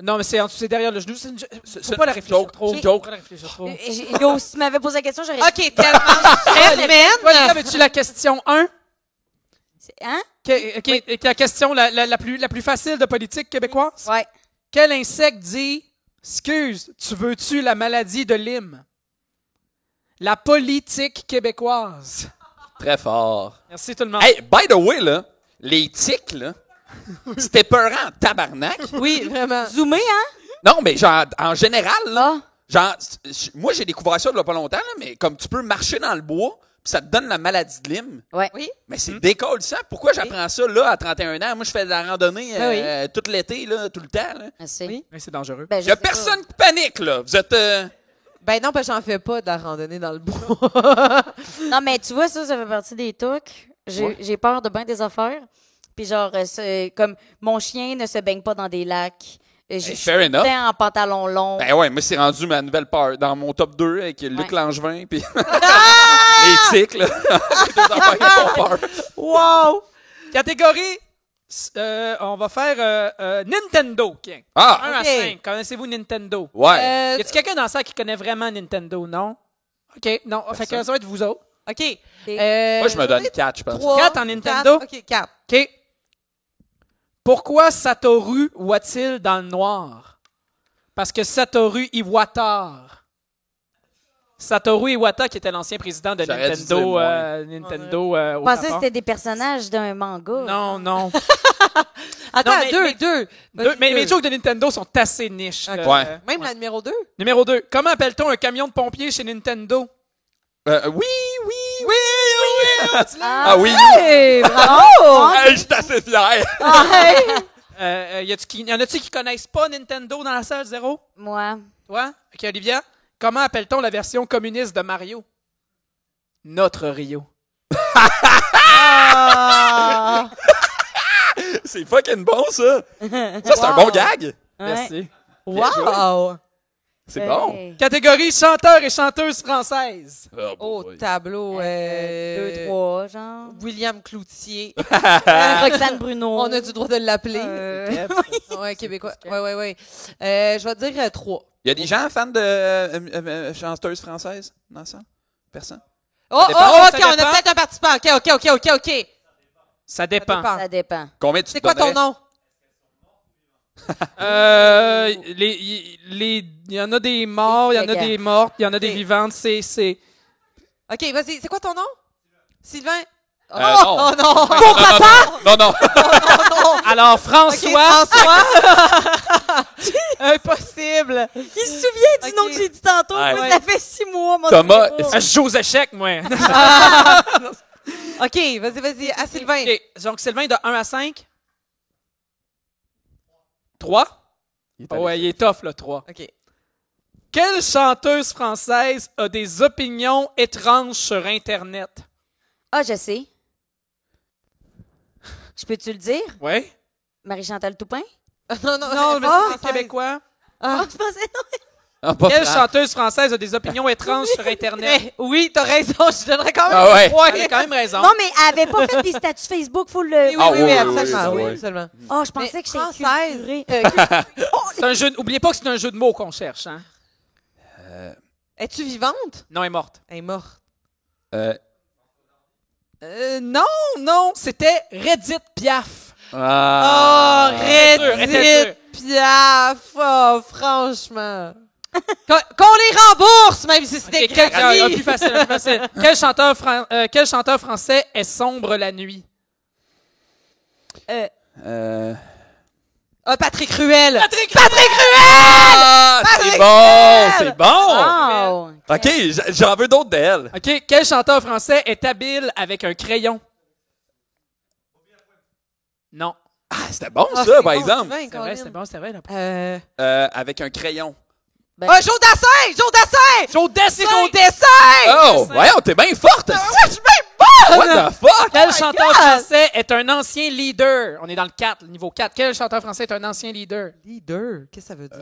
Non, mais c'est derrière le genou. Faut c'est pas la réfléchir joke, trop. joke. Faut pas la réfléchir trop. Yo, si tu m'avais posé la question, j'aurais OK, tellement. Toi, Semaine. avais-tu la question 1? Hein? La question la plus facile de politique québécoise? Ouais. Quel insecte dit « Excuse, tu veux-tu la maladie de Lyme? » La politique québécoise. Très fort. Merci tout le monde. Hey, by the way, là, les tics, là, c'était peurant en tabarnak. Oui, vraiment. Zoomé, hein? Non, mais genre, en général, là, Ah. genre, moi, j'ai découvert ça il y a pas longtemps, là, mais comme tu peux marcher dans le bois, puis ça te donne la maladie de Lyme. Ouais. Oui. Mais c'est décollissant. Pourquoi j'apprends ça, là, à 31 ans? Moi, je fais de la randonnée Ben tout l'été, là, tout le temps, là. Merci. Oui. Mais c'est dangereux. Ben, Il y a je sais pas. personne qui panique, là. Vous êtes... Ben non, parce que j'en fais pas de la randonnée dans le bois. Non, mais tu vois, ça fait partie des trucs. J'ai peur de bien des affaires. Puis genre, c'est comme mon chien ne se baigne pas dans des lacs. Je suis fair tout le enough. temps en pantalon long. Ben ouais, moi, c'est rendu ma nouvelle peur. Dans mon top 2, avec Luc Ouais. Langevin, puis les tics, là. Les deux affaires qui font peur. Wow! Catégorie, on va faire Nintendo. Tiens. Ah! 1 à Ok. 5. Connaissez-vous Nintendo? Ouais. Y a-t-il quelqu'un dans ça qui connaît vraiment Nintendo? Non? OK, non. Fait que ça va être vous autres. OK. Moi, je me donne 4, je pense. 4 en Nintendo? OK, 4. OK. Pourquoi Satoru voit-il dans le noir? Parce que Satoru Iwata. Satoru Iwata, qui était l'ancien président de J'aurais dû Nintendo, dire Nintendo Je au pensais que Japon. c'était des personnages d'un manga. Non, non. Attends, Non, mais- deux. Mais mes jokes de Nintendo sont assez niches. Ok. Ouais. Même la numéro 2? Numéro 2. Comment appelle-t-on un camion de pompiers chez Nintendo? Oui. Ah, oui. Hey, bravo! Hey, je suis assez fier. Y en a-tu qui connaissent pas Nintendo dans la salle, Zéro? Moi. Toi? OK, Olivia? Comment appelle-t-on la version communiste de Mario? Notre Rio. Ah! C'est fucking bon, ça. Ça, c'est un bon gag. Ouais. Merci. Wow! C'est bon. Hey. Catégorie chanteur et chanteuse française. Au tableau, 2, 3, genre. William Cloutier. Roxane Bruno. On a du droit de l'appeler. Ouais, québécois. Ouais. Je vais dire 3. Il y a des gens fans de chanteuses françaises dans ça? Personne? Oh, dépend, OK, ça on a dépend. peut-être un participant. OK. Ça dépend. Ça dépend. Combien tu C'est quoi ton nom? Il y en a des morts, il y en a des mortes, il y en a des vivantes. C'est. OK, vas-y. C'est quoi ton nom? Sylvain? non. Oh non! Non. Alors, François. Impossible! Il se souvient du nom Ok. que j'ai dit tantôt. Ouais. Moi, ça fait 6 mois, mon Thomas, cerveau. Je joue aux échecs, moi. OK, vas-y. À Sylvain. OK, donc Sylvain, de 1 à 5. 3? Ouais, il est tough, là, 3. OK. Quelle chanteuse française a des opinions étranges sur Internet? Ah, je sais. Je peux-tu le dire? Oui? Marie-Chantal Toupin? Non, Non, mais ah, c'est québécois. Ah, je pensais non. Ah, pas Quelle Fran- chanteuse française a des opinions étranges sur Internet? Oui, t'as raison. Je donnerais quand même Ah ouais. Elle a quand même raison. Non, mais elle avait pas fait des statuts Facebook, faut le... Oui, Ah oui, oui, absolument. oui, Oui, oui. absolument. Oh, je pensais Mais que j'étais française. culturée. C'est un jeu. Oubliez pas que c'est un jeu de mots qu'on cherche, hein? Es-tu vivante? Non, elle est morte. Elle est morte. Non, c'était Reddit Piaf. Oh, était Reddit Piaf! Oh, franchement. Qu'on les rembourse, même si c'était Ok, un gratuit. plus facile. Quel chanteur français est sombre la nuit? Ah, Patrick Ruel. Ah, c'est bon. Wow. OK, j'en veux d'autres d'elle. OK, quel chanteur français est habile avec un crayon? Non. Ah, c'était bon, Ah, ça, c'est par bon, exemple. Sylvain, C'est vrai, Colin. c'était bon, c'était vrai. Avec un crayon. Ah, Joe Dassin! Joe Dassin! Joe C'est Dassin! Joe Dassin! Oh, voyons, t'es bien forte. Ouais, je suis bien bonne! What the fuck? Quel chanteur français est un ancien leader? On est dans le 4, le niveau 4. Quel chanteur français est un ancien leader? Leader, qu'est-ce que ça veut dire?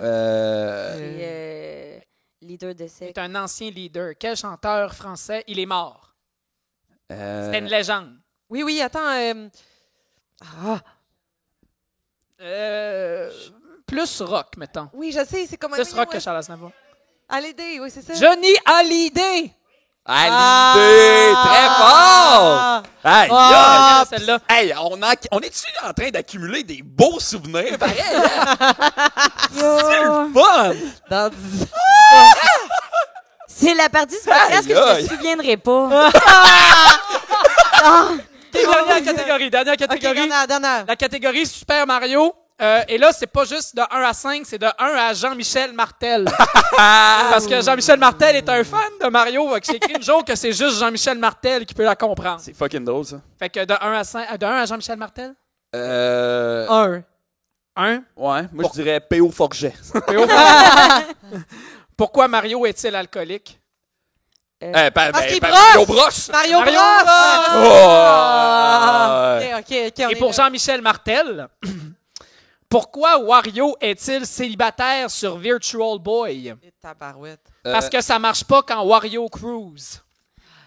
C'est, leader de C'est sexe. un ancien leader. Quel chanteur français? Il est mort. C'était une Euh, légende. Oui, attends. Plus rock, mettons. Oui, je sais, c'est comme un... Plus rock que Charles Aznavour. Hallyday, oui, c'est ça. Johnny Hallyday! Hallyday, très fort! Aïe, Ah, aïe. Celle-là. Hey, on est-tu en train d'accumuler des beaux souvenirs, pareil? Hein? C'est le fun! Dans 10 C'est la partie du podcast que je Aïe, me souviendrai pas. Dernière catégorie. OK, dernière. La catégorie Super Mario. Et là, c'est pas juste de 1 à 5, c'est de 1 à Jean-Michel Martel. Parce que Jean-Michel Martel est un fan de Mario. Fait que j'ai écrit une joke que c'est juste Jean-Michel Martel qui peut la comprendre. C'est fucking drôle, ça. Fait que de 1 à 5, de 1 à Jean-Michel Martel? 1. 1. Ouais, moi je dirais P.O. Forget. Pourquoi Mario est-il alcoolique? Parce qu'il Mario brosse! Bros! Mario Mario Bros! Oh! OK. Et pour Jean-Michel Martel, pourquoi Wario est-il célibataire sur Virtual Boy? Tabarouette. Parce que ça marche pas quand Wario Cruise.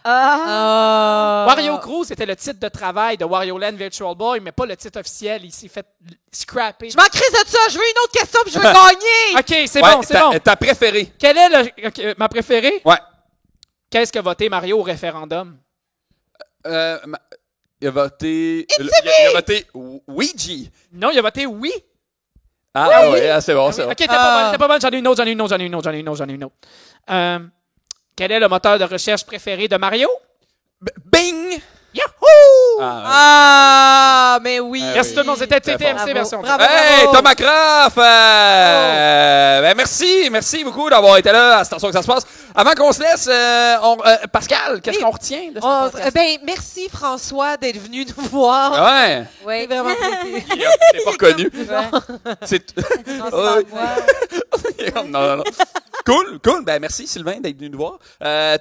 Wario Cruise, c'était le titre de travail de Wario Land Virtual Boy, mais pas le titre officiel. Il s'est fait scrapper. Je m'en crise de ça! Je veux une autre question puis je veux gagner! OK, c'est bon, c'est bon. Ta préférée? Quelle est ma préférée? Ouais. Qu'est-ce que voté Mario au référendum? Il a voté... Il a voté Ouija. Non, il a voté oui. Ah ouais, c'est bon, c'est bon. OK, t'es pas bonne. J'en ai une autre. Quel est le moteur de recherche préféré de Mario? Bing! Yahoo! Ah, mais oui. Merci tout le monde. C'était Très TTMC fort. version. Bravo. Hey, Thomas Croft! Ben merci beaucoup d'avoir été là à Station que ça se passe. Avant qu'on se laisse, Pascal, qu'est-ce qu'on retient de ce podcast? Merci François d'être venu nous voir. Ouais, Oui. C'est vraiment plaisir. t'es pas reconnu. C'est... Non, c'est Ouais. pas moi. non. Cool. Ben merci Sylvain d'être venu nous voir.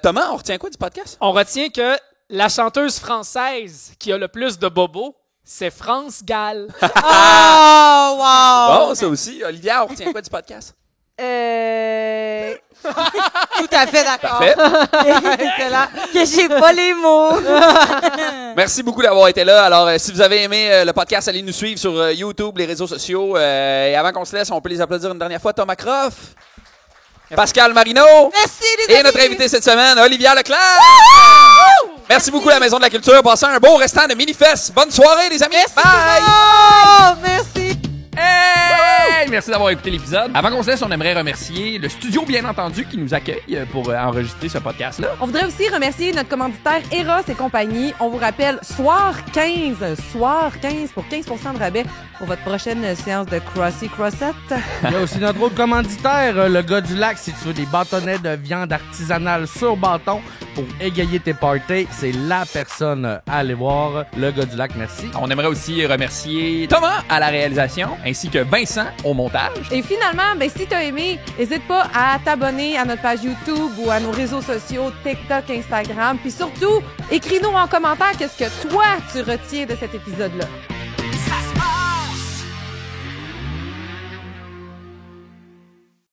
Thomas, on retient quoi du podcast? On retient que La chanteuse française qui a le plus de bobos, c'est France Gall. Oh, wow! Bon, ça aussi. Olivia, on retient quoi du podcast? Tout à fait d'accord. Parfait. Excellent. Que j'ai pas les mots. Merci beaucoup d'avoir été là. Alors, si vous avez aimé le podcast, allez nous suivre sur YouTube, les réseaux sociaux. Et avant qu'on se laisse, on peut les applaudir une dernière fois. Thomas Croft, Pascal Marino. Merci, les Et amis. notre invité cette semaine, Olivia Leclerc. Merci beaucoup à la Maison de la Culture. Passez un beau restant de Minifest. Bonne soirée, les amis. Bye! Oh, merci. Hey! Merci d'avoir écouté l'épisode. Avant qu'on se laisse, on aimerait remercier le studio, bien entendu, qui nous accueille pour enregistrer ce podcast-là. On voudrait aussi remercier notre commanditaire Eros et compagnie. On vous rappelle, soir 15 pour 15% de rabais pour votre prochaine séance de Crossy Crossette. Il y a aussi notre autre commanditaire, le gars du lac. Si tu veux des bâtonnets de viande artisanale sur bâton pour égayer tes parties, c'est la personne à aller voir. Le gars du lac, merci. On aimerait aussi remercier Thomas à la réalisation, ainsi que Vincent au montage. Et finalement, ben, si t'as aimé, n'hésite pas à t'abonner à notre page YouTube ou à nos réseaux sociaux, TikTok, Instagram. Puis surtout, écris-nous en commentaire qu'est-ce que toi, tu retiens de cet épisode-là.